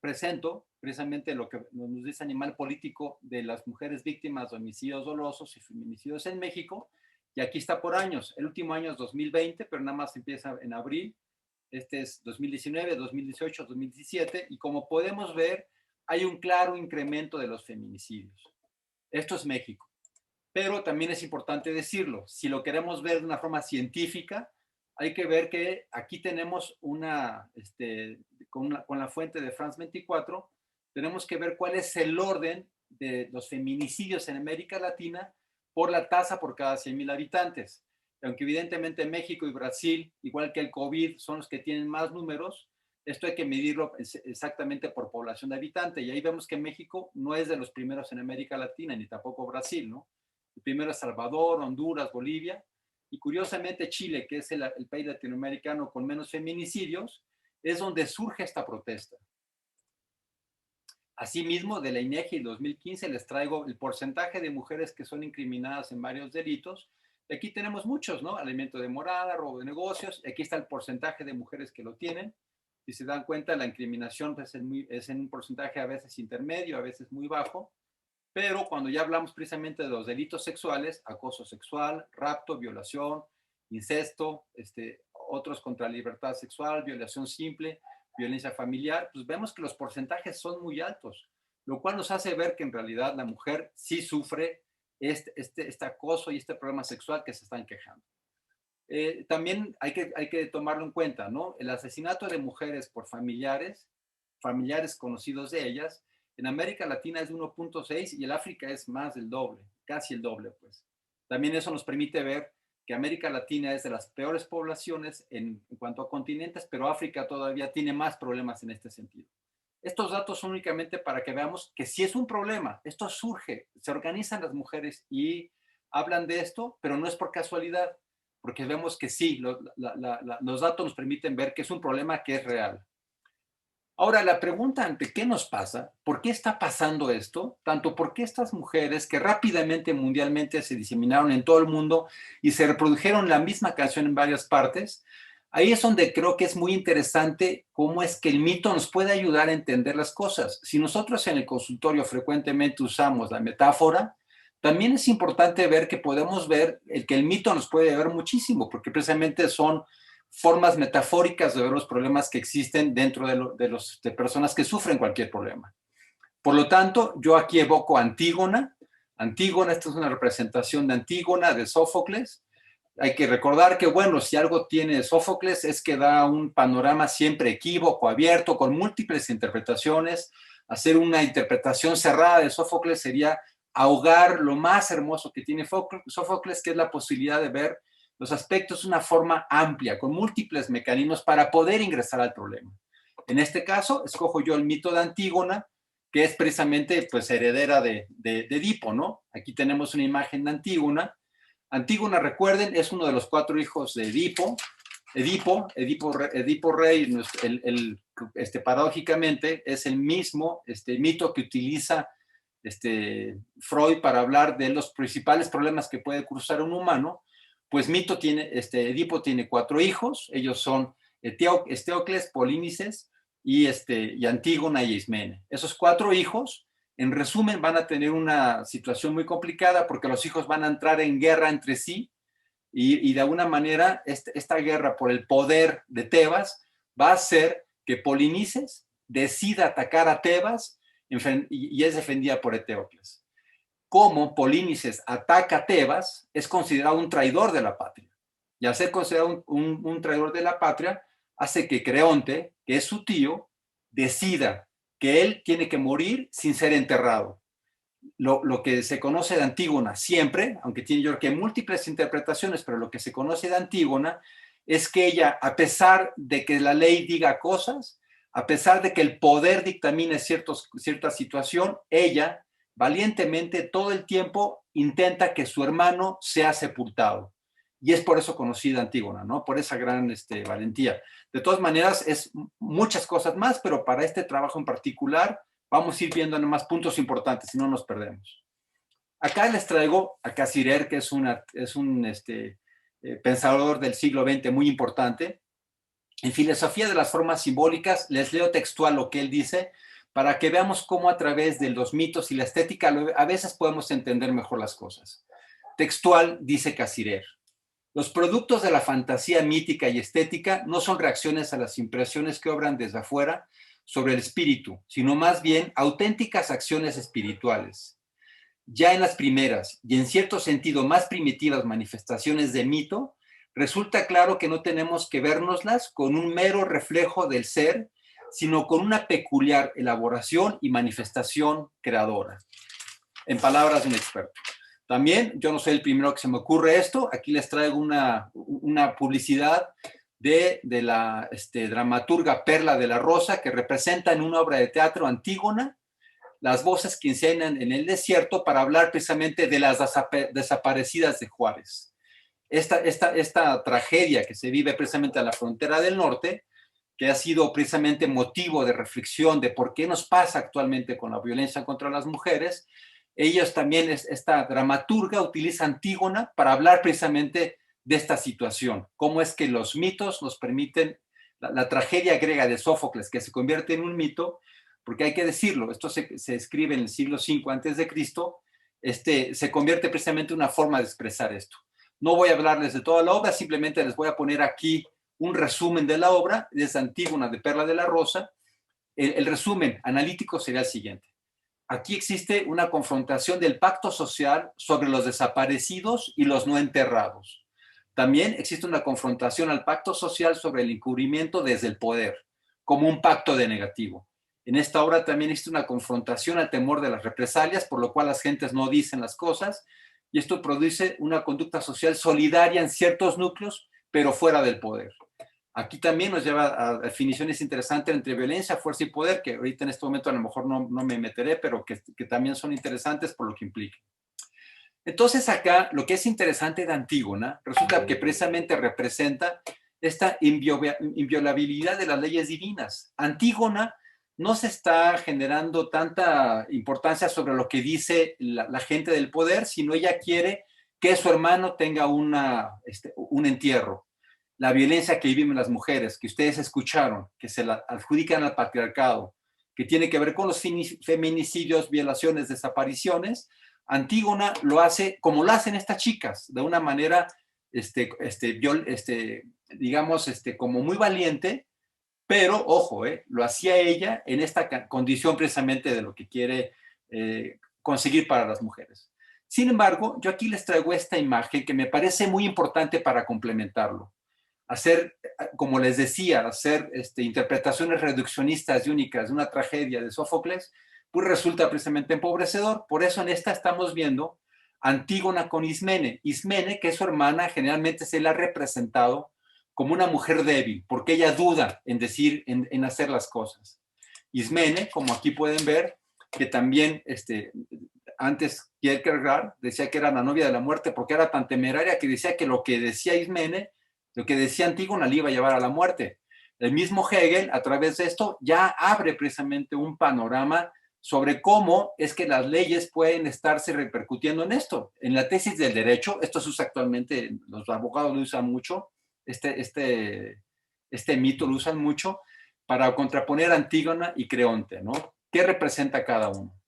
presento precisamente lo que nos dice Animal Político de las mujeres víctimas de homicidios dolosos y feminicidios en México, y aquí está por años. El último año es 2020, pero nada más empieza en abril. Este es 2019, 2018, 2017, y como podemos ver, hay un claro incremento de los feminicidios. Esto es México. Pero también es importante decirlo, si lo queremos ver de una forma científica, hay que ver que aquí tenemos con la fuente de France 24, tenemos que ver cuál es el orden de los feminicidios en América Latina por la tasa por cada 100,000 habitantes. Aunque evidentemente México y Brasil, igual que el COVID, son los que tienen más números, esto hay que medirlo exactamente por población de habitante. Y ahí vemos que México no es de los primeros en América Latina, ni tampoco Brasil, ¿no? El primero es Salvador, Honduras, Bolivia. Y curiosamente Chile, que es el país latinoamericano con menos feminicidios, es donde surge esta protesta. Asimismo, de la INEGI 2015 les traigo el porcentaje de mujeres que son incriminadas en varios delitos. Aquí tenemos muchos, ¿no? Alimento de morada, robo de negocios. Aquí está el porcentaje de mujeres que lo tienen. Si se dan cuenta, la incriminación pues, es en un porcentaje a veces intermedio, a veces muy bajo. Pero cuando ya hablamos precisamente de los delitos sexuales, acoso sexual, rapto, violación, incesto, otros contra la libertad sexual, violación simple, violencia familiar, pues vemos que los porcentajes son muy altos, lo cual nos hace ver que en realidad la mujer sí sufre este acoso y este problema sexual que se están quejando. También hay que tomarlo en cuenta, ¿no? El asesinato de mujeres por familiares conocidos de ellas, en América Latina es de 1.6 y en África es más del doble, casi el doble, pues. También eso nos permite ver que América Latina es de las peores poblaciones en cuanto a continentes, pero África todavía tiene más problemas en este sentido. Estos datos son únicamente para que veamos que sí es un problema, esto surge, se organizan las mujeres y hablan de esto, pero no es por casualidad, porque vemos que sí, los datos nos permiten ver que es un problema que es real. Ahora, la pregunta ante qué nos pasa, por qué está pasando esto, tanto por qué estas mujeres que rápidamente mundialmente se diseminaron en todo el mundo y se reprodujeron la misma canción en varias partes, Ahí es donde creo que es muy interesante cómo es que el mito nos puede ayudar a entender las cosas. Si nosotros en el consultorio frecuentemente usamos la metáfora, también es importante ver que podemos ver que el mito nos puede ayudar muchísimo, porque precisamente son formas metafóricas de ver los problemas que existen dentro de personas que sufren cualquier problema. Por lo tanto, yo aquí evoco a Antígona. Antígona, esta es una representación de Antígona, de Sófocles. Hay que recordar que, bueno, si algo tiene Sófocles es que da un panorama siempre equívoco, abierto, con múltiples interpretaciones. Hacer una interpretación cerrada de Sófocles sería ahogar lo más hermoso que tiene Sófocles, que es la posibilidad de ver los aspectos de una forma amplia, con múltiples mecanismos para poder ingresar al problema. En este caso, escojo yo el mito de Antígona, que es precisamente pues, heredera de Edipo, ¿no? Aquí tenemos una imagen de Antígona. Antígona, recuerden, es uno de los 4 hijos de Edipo. Edipo Rey, paradójicamente, es el mismo mito que utiliza Freud para hablar de los principales problemas que puede cruzar un humano. Pues Edipo tiene 4 hijos. Ellos son Esteocles, Polínices y Antígona y Ismene. Esos 4 hijos, en resumen, van a tener una situación muy complicada porque los hijos van a entrar en guerra entre sí y de alguna manera esta guerra por el poder de Tebas va a hacer que Polinices decida atacar a Tebas y es defendida por Eteocles. Como Polinices ataca a Tebas, es considerado un traidor de la patria. Y al ser considerado un traidor de la patria, hace que Creonte, que es su tío, decida que él tiene que morir sin ser enterrado. Lo que se conoce de Antígona siempre, aunque tiene yo que múltiples interpretaciones, pero lo que se conoce de Antígona es que ella, a pesar de que la ley diga cosas, a pesar de que el poder dictamine cierta situación, ella valientemente todo el tiempo intenta que su hermano sea sepultado. Y es por eso conocida Antígona, ¿no? Por esa gran valentía. De todas maneras, es muchas cosas más, pero para este trabajo en particular vamos a ir viendo nomás puntos importantes, si no nos perdemos. Acá les traigo a Casirer, que es un pensador del siglo XX muy importante. En Filosofía de las Formas Simbólicas, les leo textual lo que él dice, para que veamos cómo a través de los mitos y la estética a veces podemos entender mejor las cosas. Textual, dice Casirer: los productos de la fantasía mítica y estética no son reacciones a las impresiones que obran desde afuera sobre el espíritu, sino más bien auténticas acciones espirituales. Ya en las primeras y en cierto sentido más primitivas manifestaciones de mito, resulta claro que no tenemos que vernoslas con un mero reflejo del ser, sino con una peculiar elaboración y manifestación creadora. En palabras de un experto. También, yo no soy el primero que se me ocurre esto, aquí les traigo una publicidad de la dramaturga Perla de la Rosa, que representa en una obra de teatro Antígona las voces que enseñan en el desierto para hablar precisamente de las desaparecidas de Juárez. Esta tragedia que se vive precisamente a la frontera del norte, que ha sido precisamente motivo de reflexión de por qué nos pasa actualmente con la violencia contra las mujeres. Ellos también, esta dramaturga utiliza Antígona para hablar precisamente de esta situación, cómo es que los mitos nos permiten, la tragedia griega de Sófocles, que se convierte en un mito, porque hay que decirlo, esto se escribe en el siglo V a.C., se convierte precisamente en una forma de expresar esto. No voy a hablarles de toda la obra, simplemente les voy a poner aquí un resumen de la obra, desde Antígona de Perla de la Rosa. El resumen analítico sería el siguiente. Aquí existe una confrontación del pacto social sobre los desaparecidos y los no enterrados. También existe una confrontación al pacto social sobre el encubrimiento desde el poder, como un pacto de negativo. En esta obra también existe una confrontación al temor de las represalias, por lo cual las gentes no dicen las cosas, y esto produce una conducta social solidaria en ciertos núcleos, pero fuera del poder. Aquí también nos lleva a definiciones interesantes entre violencia, fuerza y poder, que ahorita en este momento a lo mejor no me meteré, pero que también son interesantes por lo que implica. Entonces acá lo que es interesante de Antígona resulta que precisamente representa esta inviolabilidad de las leyes divinas. Antígona no se está generando tanta importancia sobre lo que dice la gente del poder, sino ella quiere que su hermano tenga un entierro. la violencia que viven las mujeres, que ustedes escucharon, que se la adjudican al patriarcado, que tiene que ver con los feminicidios, violaciones, desapariciones, Antígona lo hace como lo hacen estas chicas, de una manera, digamos, como muy valiente, pero, ojo, lo hacía ella en esta condición precisamente de lo que quiere conseguir para las mujeres. Sin embargo, yo aquí les traigo esta imagen que me parece muy importante para complementarlo. Hacer, como les decía, hacer interpretaciones reduccionistas y únicas de una tragedia de Sófocles, pues resulta precisamente empobrecedor. Por eso en esta estamos viendo Antígona con Ismene. Ismene, que es su hermana, generalmente se la ha representado como una mujer débil, porque ella duda en decir, en hacer las cosas. Ismene, como aquí pueden ver, que también antes Kierkegaard decía que era la novia de la muerte porque era tan temeraria que decía que lo que decía Ismene, lo que decía Antígona le iba a llevar a la muerte. El mismo Hegel, a través de esto, ya abre precisamente un panorama sobre cómo es que las leyes pueden estarse repercutiendo en esto. En la tesis del derecho, esto se usa actualmente, los abogados lo usan mucho, este mito lo usan mucho para contraponer a Antígona y Creonte, ¿no? ¿Qué representa cada uno?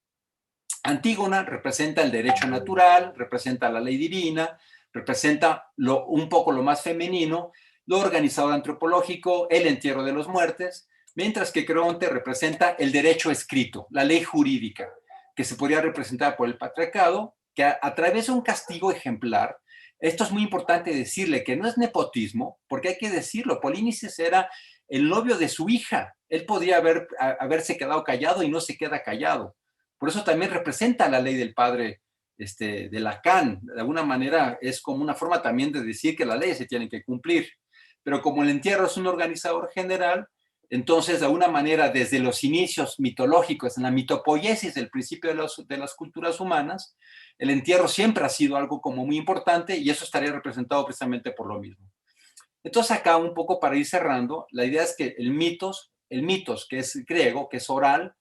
Antígona representa el derecho natural, representa la ley divina, representa un poco lo más femenino, lo organizado antropológico, el entierro de los muertos, mientras que Creonte representa el derecho escrito, la ley jurídica, que se podría representar por el patriarcado, que a través de un castigo ejemplar, esto es muy importante decirle que no es nepotismo, porque hay que decirlo, Polinices era el novio de su hija, él podría haberse quedado callado y no se queda callado. Por eso también representa la ley del padre de Lacan. De alguna manera es como una forma también de decir que las leyes se tienen que cumplir. Pero como el entierro es un organizador general, entonces de alguna manera desde los inicios mitológicos, en la mitopoiesis del principio de las culturas humanas, el entierro siempre ha sido algo como muy importante y eso estaría representado precisamente por lo mismo. Entonces acá un poco para ir cerrando, la idea es que el mitos, que es griego, que es oral,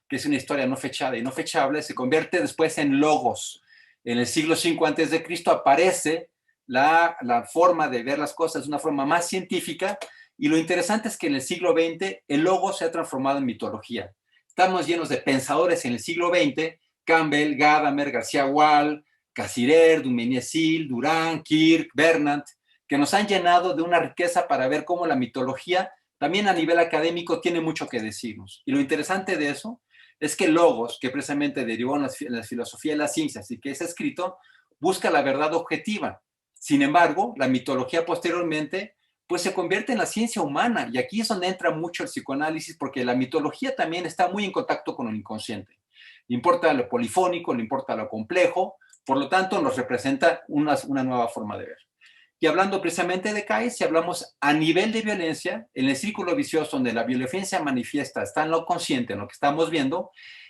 que es una historia no fechada y no fechable, se convierte después en logos. En el siglo V a.C. aparece la forma de ver las cosas de una forma más científica y lo interesante es que en el siglo XX el logos se ha transformado en mitología. Estamos llenos de pensadores en el siglo XX, Campbell, Gadamer, García Wall, Cassirer, Duménil, Durán, Kirk, Bernat, que nos han llenado de una riqueza para ver cómo la mitología también a nivel académico tiene mucho que decirnos. Y lo interesante de eso es que Logos, que precisamente derivó en la filosofía de las ciencias y que es escrito, busca la verdad objetiva. Sin embargo, la mitología posteriormente pues se convierte en la ciencia humana y aquí es donde entra mucho el psicoanálisis porque la mitología también está muy en contacto con el inconsciente. Le importa lo polifónico, le importa lo complejo, por lo tanto nos representa una nueva forma de ver. Y hablando precisamente de CAI, si hablamos a nivel de violencia, en el círculo vicioso donde la violencia manifiesta está en lo consciente, en lo que estamos viendo,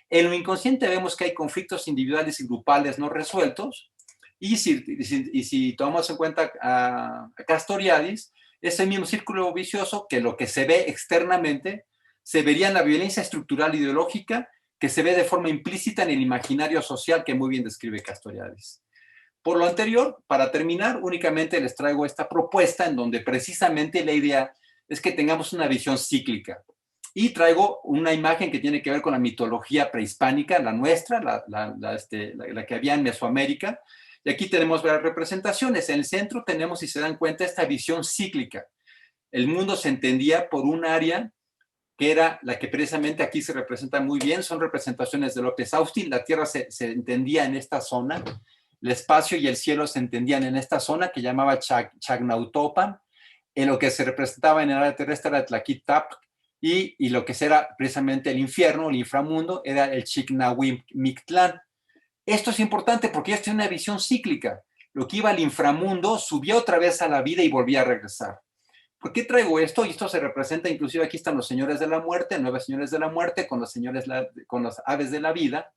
en lo inconsciente vemos que hay conflictos individuales y grupales no resueltos, y si tomamos en cuenta a Castoriadis, ese mismo círculo vicioso que lo que se ve externamente se vería en la violencia estructural ideológica que se ve de forma implícita en el imaginario social que muy bien describe Castoriadis. Por lo anterior, para terminar, únicamente les traigo esta propuesta en donde precisamente la idea es que tengamos una visión cíclica. Y traigo una imagen que tiene que ver con la mitología prehispánica, la nuestra, la que había en Mesoamérica. Y aquí tenemos varias representaciones. En el centro tenemos, si se dan cuenta, esta visión cíclica. El mundo se entendía por un área que era la que precisamente aquí se representa muy bien. Son representaciones de López Austin. La Tierra se entendía en esta zona. El espacio y el cielo se entendían en esta zona que llamaba Chagnautopan, en lo que se representaba en el área terrestre era Tlaquitap, y lo que era precisamente el infierno, el inframundo, era el Chignahuimictlán. Esto es importante porque esto es una visión cíclica. Lo que iba al inframundo subía otra vez a la vida y volvía a regresar. ¿Por qué traigo esto? Y esto se representa, inclusive aquí están los señores de la muerte, 9 señores de la muerte con los aves de la vida.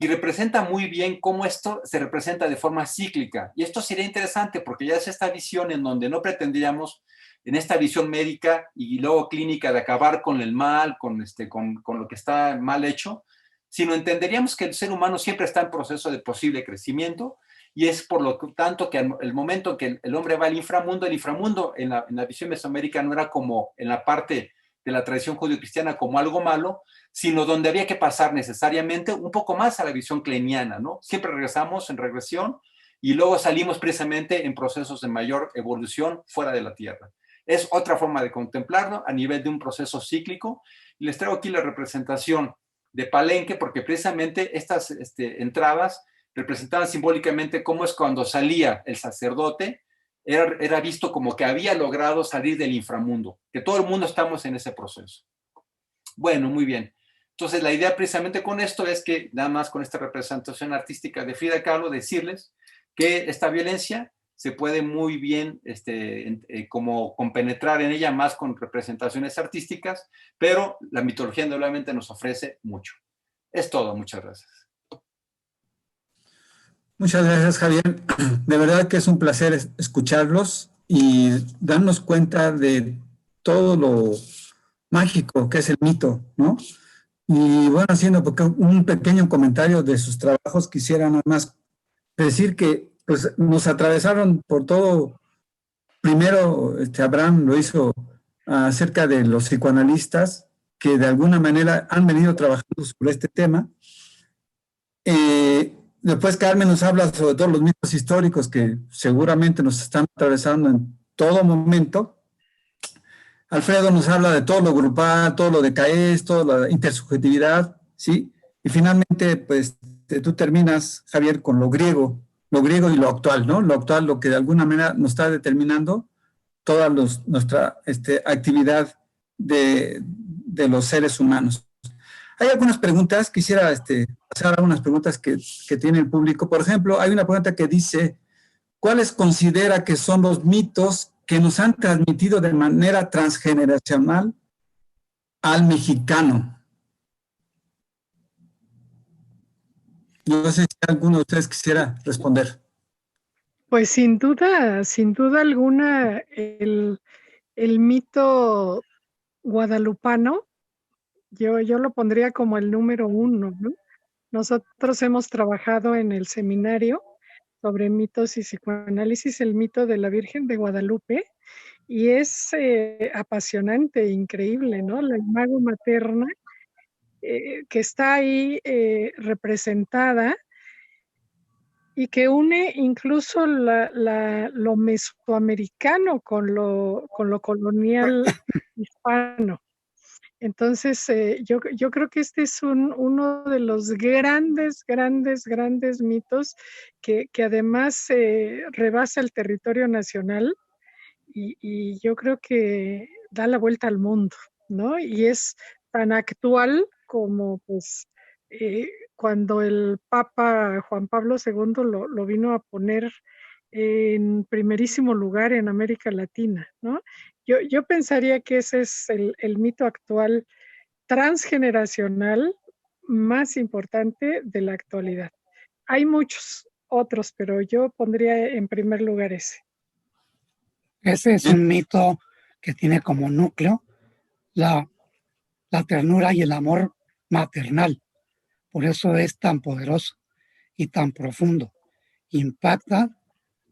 Y representa muy bien cómo esto se representa de forma cíclica. Y esto sería interesante porque ya es esta visión en donde no pretendríamos, en esta visión médica y luego clínica, de acabar con el mal, con lo que está mal hecho, sino entenderíamos que el ser humano siempre está en proceso de posible crecimiento y es por lo tanto que el momento en que el hombre va al inframundo, el inframundo en la visión mesoamericana no era como en la parte de la tradición judio-cristiana como algo malo, sino donde había que pasar necesariamente un poco más a la visión kleiniana, ¿no? Siempre regresamos en regresión y luego salimos precisamente en procesos de mayor evolución fuera de la Tierra. Es otra forma de contemplarlo a nivel de un proceso cíclico. Y les traigo aquí la representación de Palenque, porque precisamente estas entradas representaban simbólicamente cómo es cuando salía el sacerdote, era visto como que había logrado salir del inframundo, que todo el mundo estamos en ese proceso. Bueno, muy bien. Entonces, la idea precisamente con esto es que, nada más con esta representación artística de Frida Kahlo, decirles que esta violencia se puede muy bien como compenetrar en ella más con representaciones artísticas, pero la mitología indudablemente nos ofrece mucho. Es todo, muchas gracias. Muchas gracias, Javier. De verdad que es un placer escucharlos y darnos cuenta de todo lo mágico que es el mito, ¿no? Y bueno, haciendo un pequeño comentario de sus trabajos, quisiera nada más decir que pues, nos atravesaron por todo. Primero, Abraham lo hizo acerca de los psicoanalistas que de alguna manera han venido trabajando sobre este tema. Después Carmen nos habla sobre todos los mitos históricos que seguramente nos están atravesando en todo momento. Alfredo nos habla de todo lo grupal, todo lo de CAES, toda la intersubjetividad, ¿sí? Y finalmente, pues, tú terminas, Javier, con lo griego y lo actual, ¿no? Lo actual, lo que de alguna manera nos está determinando toda nuestra actividad de los seres humanos. Hay algunas preguntas, quisiera pasar a algunas preguntas que tiene el público. Por ejemplo, hay una pregunta que dice, ¿cuáles considera que son los mitos que nos han transmitido de manera transgeneracional al mexicano? No sé si alguno de ustedes quisiera responder. Pues sin duda alguna, el mito guadalupano, yo lo pondría como el número 1, ¿no? Nosotros hemos trabajado en el seminario sobre mitos y psicoanálisis, el mito de la Virgen de Guadalupe, y es apasionante, increíble, ¿no? La imagen materna que está ahí representada y que une incluso lo mesoamericano con lo colonial hispano. Entonces, yo creo que este es uno de los grandes mitos que además rebasa el territorio nacional y yo creo que da la vuelta al mundo, ¿no? Y es tan actual como pues cuando el Papa Juan Pablo II lo vino a poner en primerísimo lugar en América Latina, ¿no? Yo pensaría que ese es el mito actual transgeneracional más importante de la actualidad. Hay muchos otros, pero yo pondría en primer lugar ese. Ese es un mito que tiene como núcleo la ternura y el amor maternal. Por eso es tan poderoso y tan profundo. Impacta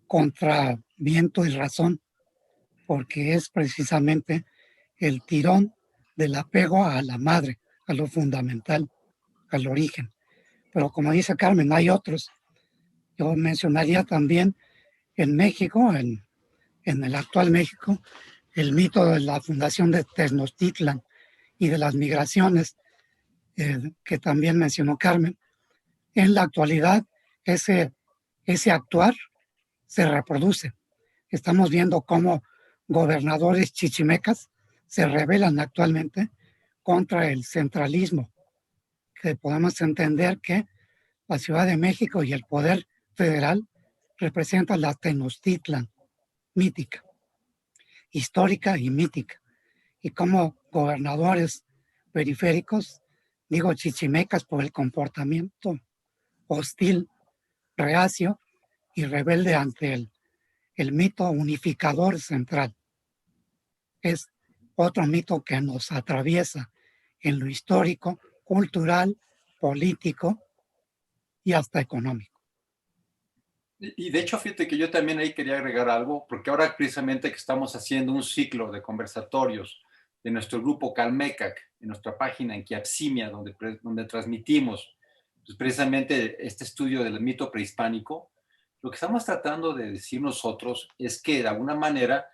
contra viento y razón, porque es precisamente el tirón del apego a la madre, a lo fundamental, al origen. Pero como dice Carmen, hay otros. Yo mencionaría también en México, en el actual México, el mito de la fundación de Tenochtitlan y de las migraciones que también mencionó Carmen. En la actualidad, ese actuar se reproduce. Estamos viendo cómo gobernadores chichimecas se rebelan actualmente contra el centralismo, que podemos entender que la Ciudad de México y el poder federal representan la Tenochtitlan mítica, histórica y mítica, y como gobernadores periféricos, digo chichimecas por el comportamiento hostil, reacio y rebelde ante el mito unificador central. Es otro mito que nos atraviesa en lo histórico, cultural, político y hasta económico. Y de hecho, fíjate que yo también ahí quería agregar algo, porque ahora precisamente que estamos haciendo un ciclo de conversatorios de nuestro grupo Calmecac, en nuestra página en Quiapsimia, donde transmitimos pues, precisamente este estudio del mito prehispánico, lo que estamos tratando de decir nosotros es que de alguna manera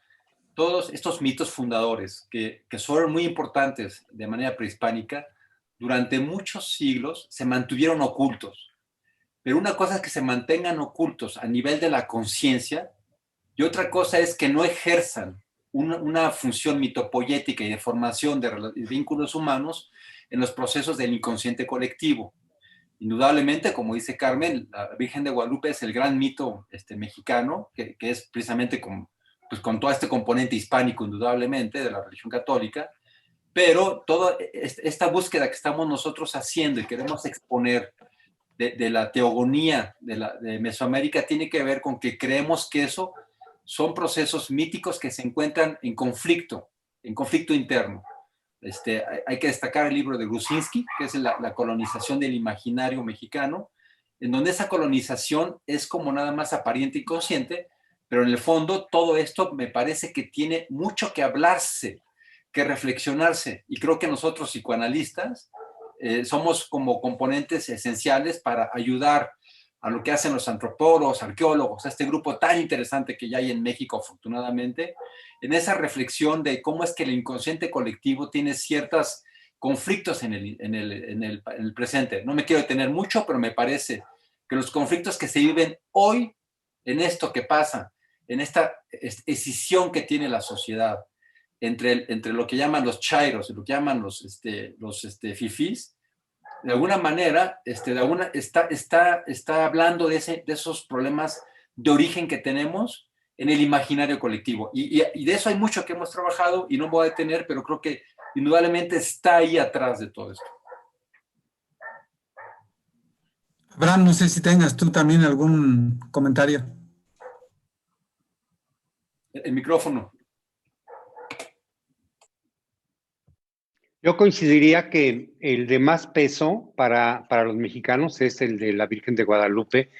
todos estos mitos fundadores que fueron muy importantes de manera prehispánica, durante muchos siglos se mantuvieron ocultos. Pero una cosa es que se mantengan ocultos a nivel de la conciencia y otra cosa es que no ejerzan una función mitopoética y de formación de vínculos humanos en los procesos del inconsciente colectivo. Indudablemente, como dice Carmen, la Virgen de Guadalupe es el gran mito mexicano, que es precisamente pues, con todo este componente hispánico, indudablemente, de la religión católica, pero toda esta búsqueda que estamos nosotros haciendo y queremos exponer de la teogonía de Mesoamérica tiene que ver con que creemos que eso son procesos míticos que se encuentran en conflicto interno. Hay que destacar el libro de Grusinski, que es la colonización del imaginario mexicano, en donde esa colonización es como nada más aparente y consciente, pero en el fondo todo esto me parece que tiene mucho que hablarse, que reflexionarse, y creo que nosotros psicoanalistas somos como componentes esenciales para ayudar a lo que hacen los antropólogos, arqueólogos, a este grupo tan interesante que ya hay en México, afortunadamente, en esa reflexión de cómo es que el inconsciente colectivo tiene ciertos conflictos en el presente. No me quiero detener mucho, pero me parece que los conflictos que se viven hoy en esto que pasa, en esta escisión que tiene la sociedad entre lo que llaman los chairos y lo que llaman los fifís, de alguna manera está hablando de esos problemas de origen que tenemos en el imaginario colectivo. Y de eso hay mucho que hemos trabajado y no me voy a detener, pero creo que indudablemente está ahí atrás de todo esto. Abraham, no sé si tengas tú también algún comentario. El micrófono. Yo coincidiría que el de más peso para los mexicanos es el de la Virgen de Guadalupe.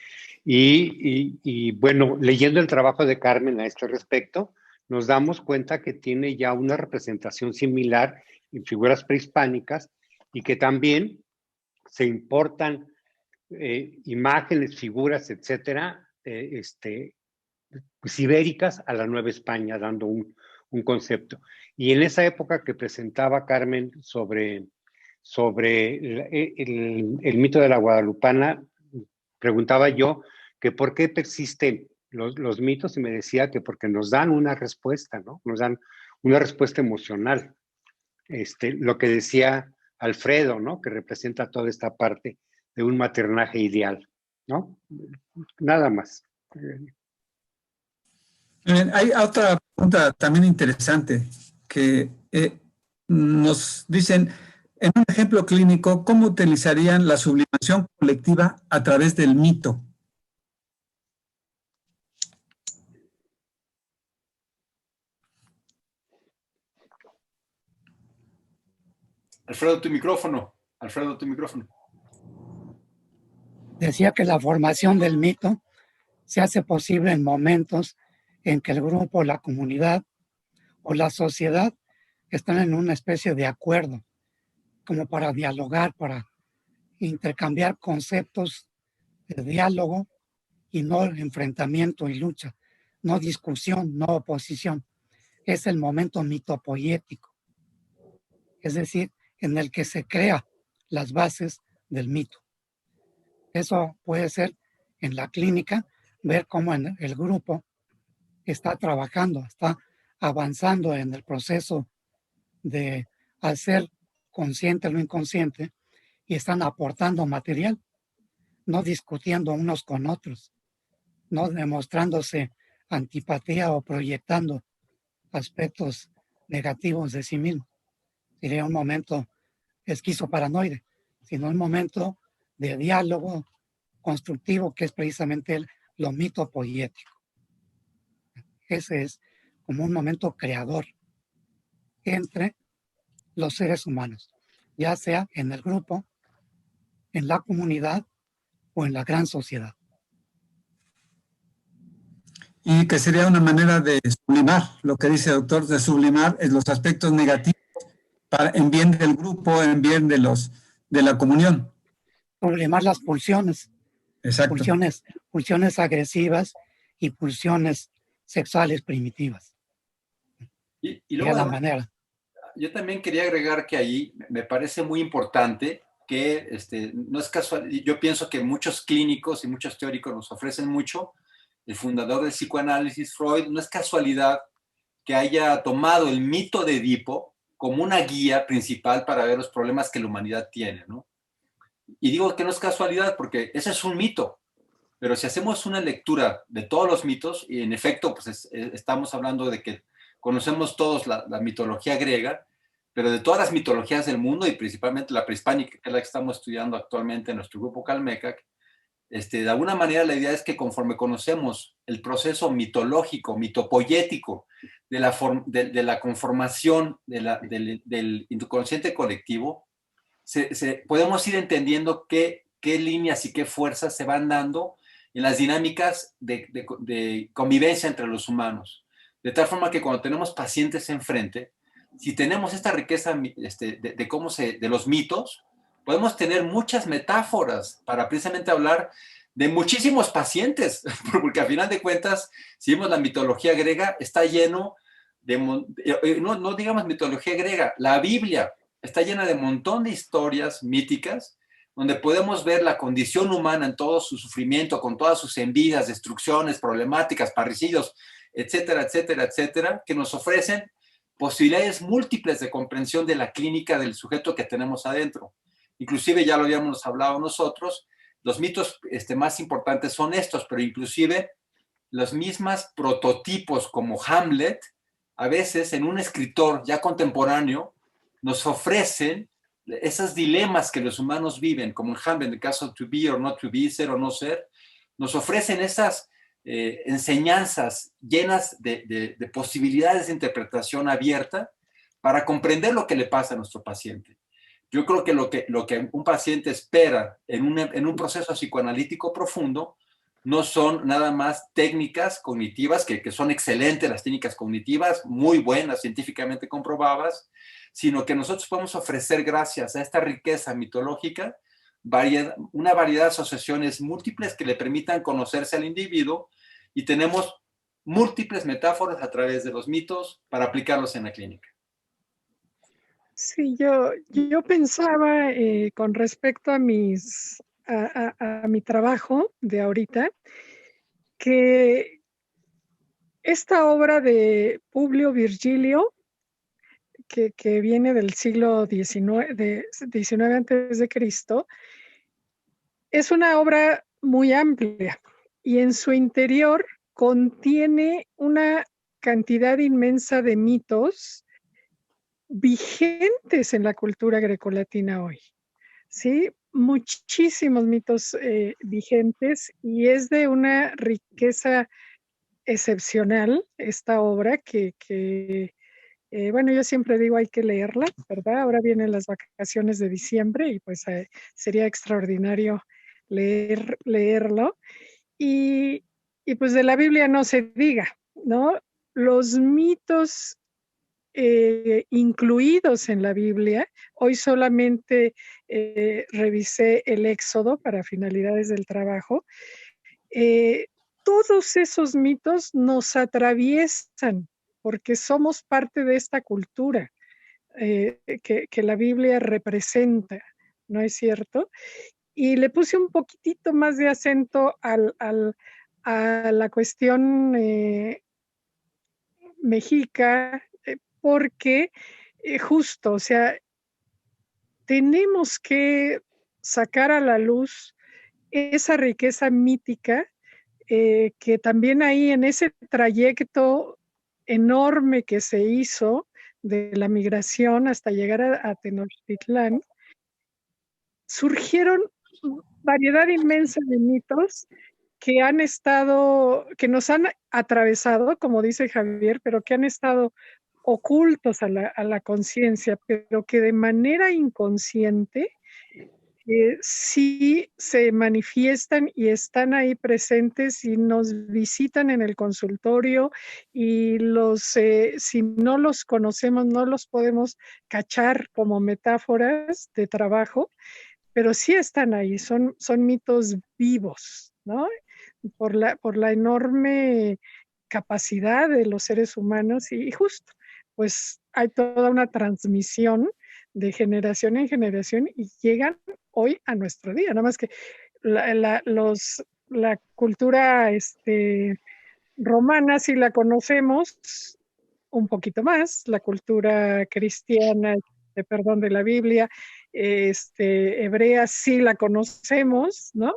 Y bueno, leyendo el trabajo de Carmen a este respecto, nos damos cuenta que tiene ya una representación similar en figuras prehispánicas y que también se importan imágenes, figuras, etcétera, pues, ibéricas a la Nueva España, dando un concepto. Y en esa época que presentaba Carmen sobre el mito de la Guadalupana, preguntaba yo que por qué persisten los mitos y me decía que porque nos dan una respuesta, ¿no? Nos dan una respuesta emocional. Lo que decía Alfredo, ¿no? Que representa toda esta parte de un maternaje ideal, ¿no? Nada más. Hay otra pregunta también interesante que nos dicen, en un ejemplo clínico, ¿cómo utilizarían la sublimación colectiva a través del mito? Alfredo, tu micrófono. Alfredo, tu micrófono. Decía que la formación del mito se hace posible en momentos en que el grupo, la comunidad o la sociedad están en una especie de acuerdo, como para dialogar, para intercambiar conceptos de diálogo y no enfrentamiento y lucha, no discusión, no oposición. Es el momento mitopoético, es decir, en el que se crea las bases del mito. Eso puede ser en la clínica, ver cómo el grupo está trabajando, está avanzando en el proceso de hacer consciente lo inconsciente y están aportando material, no discutiendo unos con otros, no demostrándose antipatía o proyectando aspectos negativos de sí mismo. Sería un momento esquizoparanoide, sino un momento de diálogo constructivo que es precisamente lo mitopoético. Ese es como un momento creador entre los seres humanos, ya sea en el grupo, en la comunidad o en la gran sociedad. y que sería una manera de sublimar, lo que dice el doctor, de sublimar los aspectos negativos en bien del grupo, en bien de la comunión. Sublimar las pulsiones, Exacto. pulsiones agresivas y pulsiones sexuales primitivas. Y Sería luego, la manera. yo también quería agregar que ahí me parece muy importante que no es casual. Yo pienso que muchos clínicos y muchos teóricos nos ofrecen mucho. El fundador del psicoanálisis, Freud, no es casualidad que haya tomado el mito de Edipo como una guía principal para ver los problemas que la humanidad tiene, ¿no? Y digo que no es casualidad porque ese es un mito, pero si hacemos una lectura de todos los mitos, y en efecto, pues estamos hablando de que conocemos todos la mitología griega, pero de todas las mitologías del mundo y principalmente la prehispánica, que es la que estamos estudiando actualmente en nuestro grupo Calmecac, de alguna manera la idea es que conforme conocemos el proceso mitológico, mitopoyético de la conformación del inconsciente colectivo, podemos ir entendiendo qué líneas y qué fuerzas se van dando en las dinámicas de convivencia entre los humanos. De tal forma que cuando tenemos pacientes enfrente, si tenemos esta riqueza de los mitos, podemos tener muchas metáforas para precisamente hablar de muchísimos pacientes, porque a final de cuentas, si vemos la mitología griega, está lleno no digamos mitología griega, la Biblia está llena de un montón de historias míticas donde podemos ver la condición humana en todo su sufrimiento, con todas sus envidias, destrucciones, problemáticas, parricidios, etcétera, etcétera, etcétera, que nos ofrecen posibilidades múltiples de comprensión de la clínica del sujeto que tenemos adentro. Inclusive, ya lo habíamos hablado nosotros, los mitos más importantes son estos, pero inclusive los mismos prototipos como Hamlet, a veces en un escritor ya contemporáneo, nos ofrecen esos dilemas que los humanos viven, como en Hamlet, en el caso to be or not to be, ser o no ser, nos ofrecen esas enseñanzas llenas de posibilidades de interpretación abierta para comprender lo que le pasa a nuestro paciente. Yo creo que lo que un paciente espera en un proceso psicoanalítico profundo no son nada más técnicas cognitivas, que son excelentes las técnicas cognitivas, muy buenas, científicamente comprobadas, sino que nosotros podemos ofrecer, gracias a esta riqueza mitológica, una variedad de asociaciones múltiples que le permitan conocerse al individuo, y tenemos múltiples metáforas a través de los mitos para aplicarlos en la clínica. Sí, yo pensaba con respecto a mi trabajo de ahorita, que esta obra de Publio Virgilio, que viene del siglo XIX antes de Cristo, es una obra muy amplia y en su interior contiene una cantidad inmensa de mitos vigentes en la cultura grecolatina hoy, ¿sí? Muchísimos mitos vigentes, y es de una riqueza excepcional esta obra que bueno, yo siempre digo hay que leerla, ¿verdad? Ahora vienen las vacaciones de diciembre y pues sería extraordinario leerlo. Y pues de la Biblia no se diga, ¿no? Los mitos incluidos en la Biblia, hoy solamente revisé el Éxodo para finalidades del trabajo, todos esos mitos nos atraviesan porque somos parte de esta cultura que la Biblia representa, ¿no es cierto? Y le puse un poquitito más de acento a la cuestión mexica, porque justo, o sea, tenemos que sacar a la luz esa riqueza mítica que también ahí en ese trayecto enorme que se hizo de la migración hasta llegar a Tenochtitlán, surgieron variedad inmensa de mitos que nos han atravesado, como dice Javier, pero que han estado ocultos a la conciencia, pero que de manera inconsciente que sí se manifiestan y están ahí presentes y nos visitan en el consultorio y si no los conocemos, no los podemos cachar como metáforas de trabajo, pero sí están ahí, son mitos vivos, ¿no? Por la enorme capacidad de los seres humanos y justo, pues hay toda una transmisión de generación en generación y llegan hoy a nuestro día, nada más que la cultura romana sí la conocemos un poquito más, la cultura cristiana, perdón, de la Biblia, hebrea sí la conocemos, ¿no?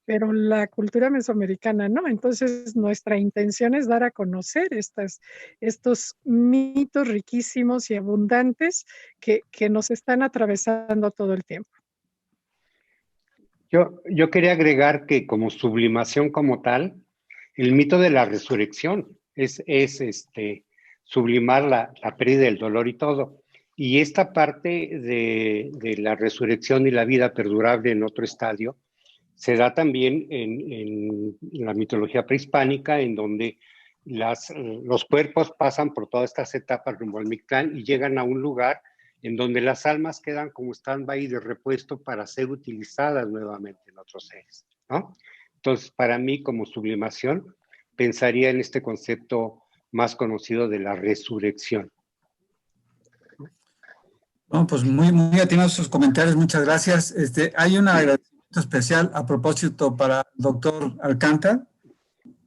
Pero la cultura mesoamericana no. Entonces, nuestra intención es dar a conocer estos mitos riquísimos y abundantes que nos están atravesando todo el tiempo. Yo quería agregar que como sublimación como tal, el mito de la resurrección es sublimar la pérdida del dolor y todo. Y esta parte de la resurrección y la vida perdurable en otro estadio se da también en la mitología prehispánica, en donde los cuerpos pasan por todas estas etapas rumbo al Mictlán y llegan a un lugar en donde las almas quedan como stand-by de repuesto para ser utilizadas nuevamente en otros seres, ¿no? Entonces, para mí, como sublimación, pensaría en este concepto más conocido de la resurrección. Bueno, pues muy atinados sus comentarios, muchas gracias. Hay un agradecimiento especial a propósito para el doctor Alcántara,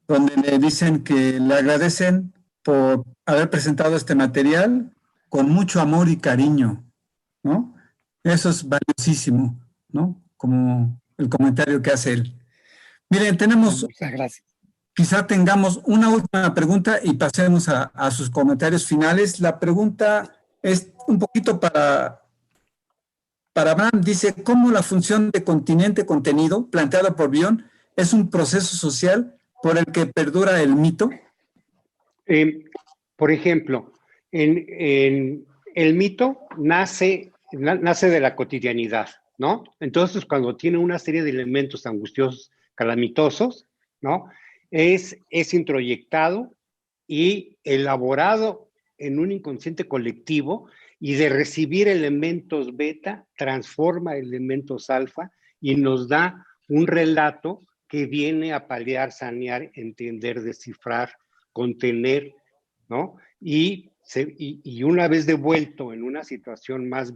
donde le dicen que le agradecen por haber presentado este material con mucho amor y cariño, ¿no? Eso es valiosísimo, ¿no? Como el comentario que hace él. Miren, Muchas gracias. quizá tengamos una última pregunta y pasemos a sus comentarios finales. La pregunta es un poquito para Abraham. Dice, ¿cómo la función de continente-contenido planteada por Bion es un proceso social por el que perdura el mito? Por ejemplo, el mito nace de la cotidianidad, ¿no? Entonces, cuando tiene una serie de elementos angustiosos, calamitosos, ¿no? Es introyectado y elaborado en un inconsciente colectivo, y de recibir elementos beta, transforma elementos alfa y nos da un relato que viene a paliar, sanear, entender, descifrar, contener, ¿no? Y una vez devuelto en una situación más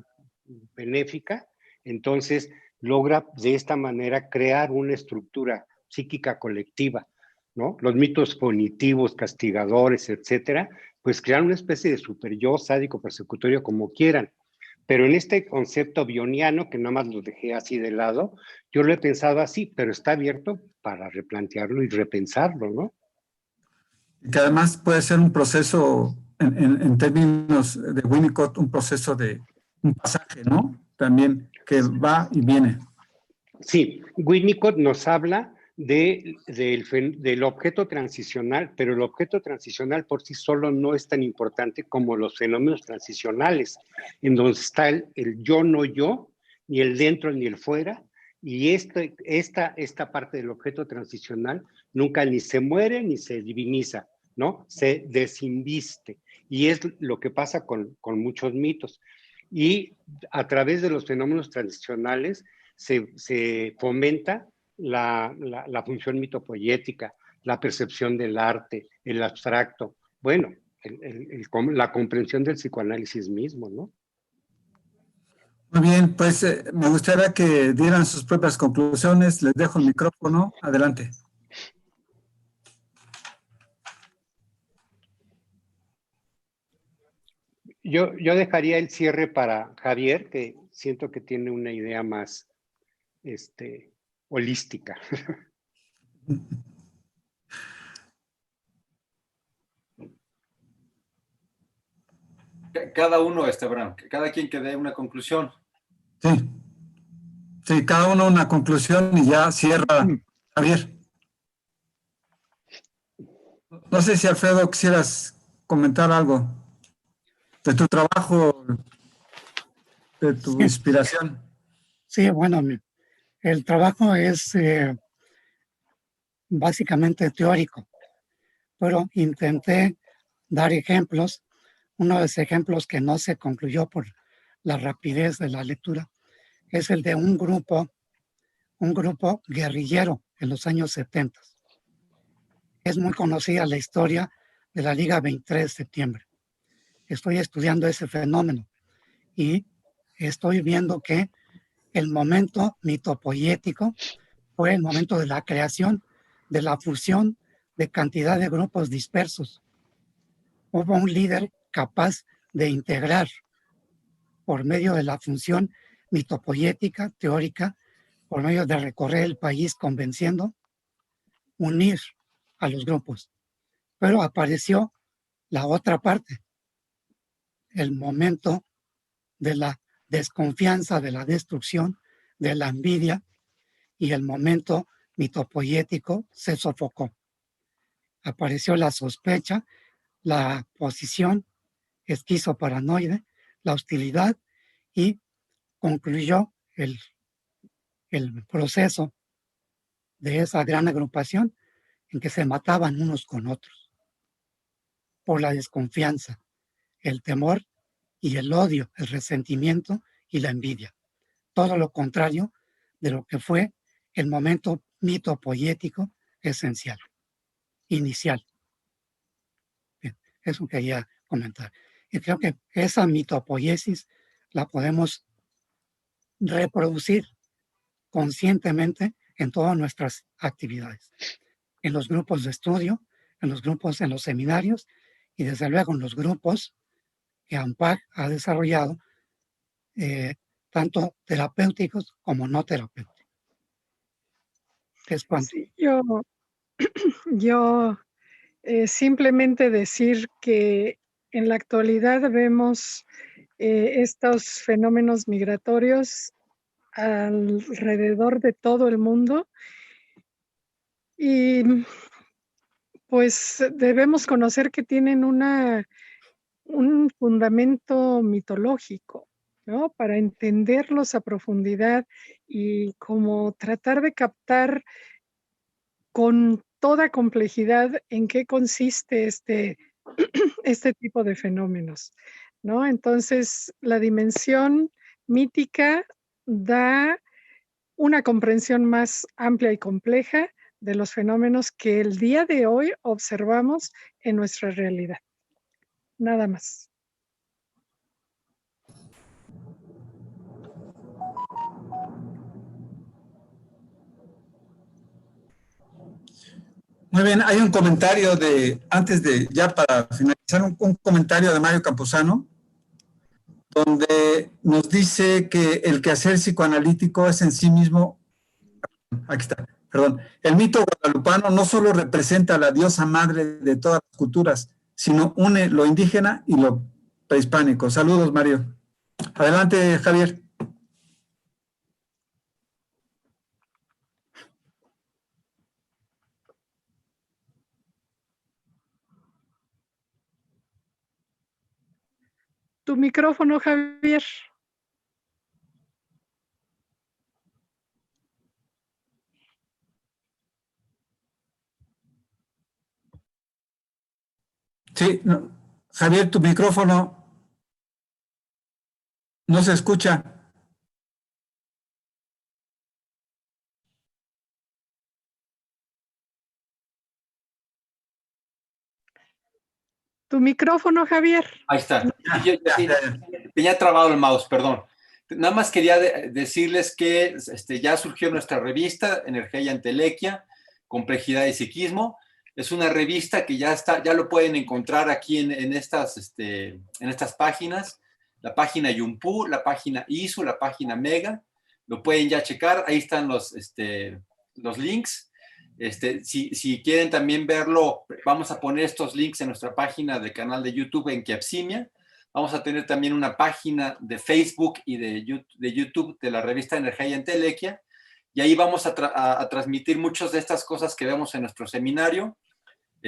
benéfica, entonces logra de esta manera crear una estructura psíquica colectiva, ¿no? Los mitos punitivos, castigadores, etcétera, pues crean una especie de super yo, sádico, persecutorio, como quieran. Pero en este concepto bioniano, que nada más lo dejé así de lado, yo lo he pensado así, pero está abierto para replantearlo y repensarlo, ¿no? Que además puede ser un proceso, en términos de Winnicott, un proceso de un pasaje, ¿no? También que va y viene. Sí, Winnicott nos habla del objeto transicional, pero el objeto transicional por sí solo no es tan importante como los fenómenos transicionales, en donde está el yo no yo, ni el dentro ni el fuera, y esta parte del objeto transicional nunca ni se muere ni se diviniza, ¿no? Se desinviste, y es lo que pasa con muchos mitos. Y a través de los fenómenos transicionales se fomenta la función mitopoética, la percepción del arte, el abstracto, bueno, la comprensión del psicoanálisis mismo, ¿no? Muy bien, pues me gustaría que dieran sus propias conclusiones. Les dejo el micrófono. Adelante. Yo dejaría el cierre para Javier, que siento que tiene una idea más holística. Cada uno, Abraham, cada quien que dé una conclusión. Sí, cada uno una conclusión y ya cierra Javier. No sé si, Alfredo, quisieras comentar algo de tu trabajo, de tu inspiración. Sí, bueno, el trabajo es básicamente teórico, pero intenté dar ejemplos. Uno de los ejemplos que no se concluyó por la rapidez de la lectura es el de un grupo guerrillero en los años 70. Es muy conocida la historia de la Liga 23 de septiembre. Estoy estudiando ese fenómeno y estoy viendo que el momento mitopoético fue el momento de la creación, de la fusión de cantidad de grupos dispersos. Hubo un líder capaz de integrar por medio de la función mitopoética, teórica, por medio de recorrer el país convenciendo, unir a los grupos. Pero apareció la otra parte, el momento de la desconfianza, de la destrucción, de la envidia, y el momento mitopoético se sofocó. Apareció la sospecha, la posición esquizoparanoide, la hostilidad, y concluyó el proceso de esa gran agrupación en que se mataban unos con otros por la desconfianza, el temor y el odio, el resentimiento y la envidia. Todo lo contrario de lo que fue el momento mitopoético esencial, inicial. Bien, eso quería comentar. Y creo que esa mitopoiesis la podemos reproducir conscientemente en todas nuestras actividades, en los grupos de estudio, en los grupos, en los seminarios y desde luego en los grupos que AMPAC ha desarrollado, tanto terapéuticos como no terapéuticos. Es cuanto. Sí, yo simplemente decir que en la actualidad vemos estos fenómenos migratorios alrededor de todo el mundo y pues debemos conocer que tienen un fundamento mitológico, ¿no? Para entenderlos a profundidad y como tratar de captar con toda complejidad en qué consiste este tipo de fenómenos, ¿no? Entonces, la dimensión mítica da una comprensión más amplia y compleja de los fenómenos que el día de hoy observamos en nuestra realidad. Nada más. Muy bien, hay un comentario ya para finalizar, un comentario de Mario Campuzano, donde nos dice que el quehacer psicoanalítico es en sí mismo, aquí está, perdón, el mito guadalupano no solo representa a la diosa madre de todas las culturas, sino une lo indígena y lo prehispánico. Saludos, Mario. Adelante, Javier. Tu micrófono, Javier. Sí, no, Javier, tu micrófono no se escucha. Tu micrófono, Javier. Ahí está. Tenía trabado el mouse, perdón. Nada más quería decirles que ya surgió nuestra revista, Energía y Entelequia, Complejidad y Psiquismo. Es una revista que ya lo pueden encontrar aquí en estas páginas. La página Yumpu, la página ISU, la página Mega. Lo pueden ya checar. Ahí están los links. Si quieren también verlo, vamos a poner estos links en nuestra página de canal de YouTube en Kiapsimia. Vamos a tener también una página de Facebook y de YouTube de la revista Energía y Entelequia. Y ahí vamos a transmitir muchas de estas cosas que vemos en nuestro seminario.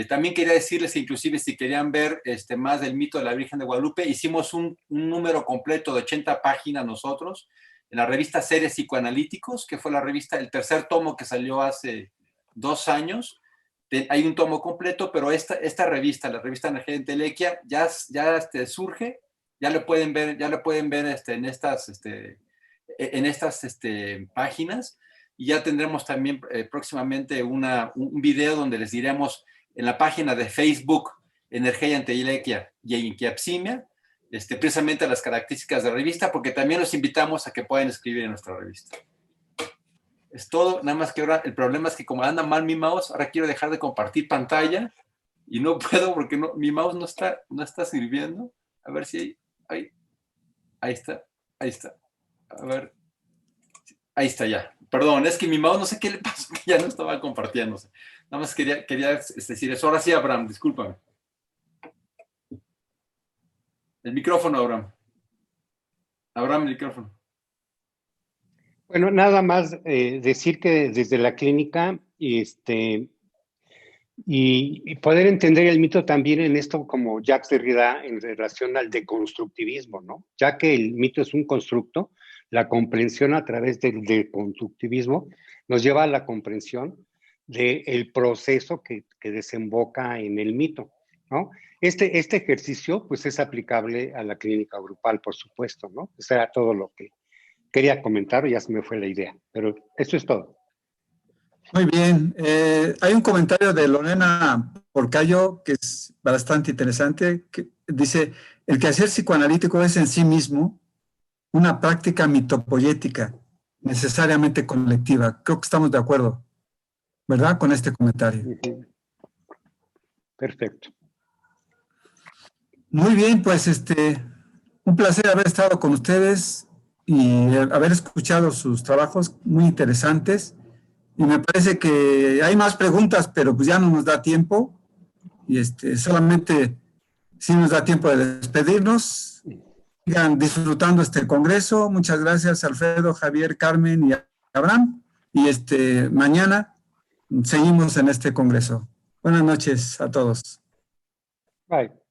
También quería decirles que inclusive si querían ver más del mito de la Virgen de Guadalupe, hicimos un número completo de 80 páginas nosotros. la revista Seres Psicoanalíticos, que fue la revista, el tercer tomo que salió hace 2 años. Hay un tomo completo, pero esta revista, la revista Energía y Entelequia, ya surge, ya lo pueden ver en estas páginas, y ya tendremos también próximamente un video donde les diremos en la página de Facebook Energía y Entelequia y Inquiapsimia, precisamente las características de la revista, porque también los invitamos a que puedan escribir en nuestra revista. Es todo, nada más que ahora el problema es que como anda mal mi mouse, ahora quiero dejar de compartir pantalla y no puedo porque mi mouse no está sirviendo. A ver si ahí está. A ver, ahí está ya. Perdón, es que mi mouse no sé qué le pasó, que ya no estaba compartiéndose. Nada más quería decir eso. Ahora sí, Abraham, discúlpame. El micrófono, Abraham. Abraham, el micrófono. Bueno, nada más decir que desde la clínica y poder entender el mito también en esto como Jacques Derrida en relación al deconstructivismo, ¿no? Ya que el mito es un constructo, la comprensión a través del deconstructivismo nos lleva a la comprensión del proceso que desemboca en el mito, ¿no? Este ejercicio pues es aplicable a la clínica grupal, por supuesto, ¿no? Eso era todo lo que quería comentar, ya se me fue la idea, pero eso es todo. Muy bien. Hay un comentario de Lorena Porcayo que es bastante interesante, que dice, el quehacer psicoanalítico es en sí mismo una práctica mitopoyética, necesariamente colectiva. Creo que estamos de acuerdo, ¿verdad? Con este comentario. Perfecto. Muy bien, pues un placer haber estado con ustedes y haber escuchado sus trabajos muy interesantes. Y me parece que hay más preguntas, pero pues ya no nos da tiempo. Y solamente sí nos da tiempo de despedirnos. Sigan disfrutando este congreso. Muchas gracias, Alfredo, Javier, Carmen y Abraham. Y mañana seguimos en este congreso. Buenas noches a todos. Bye.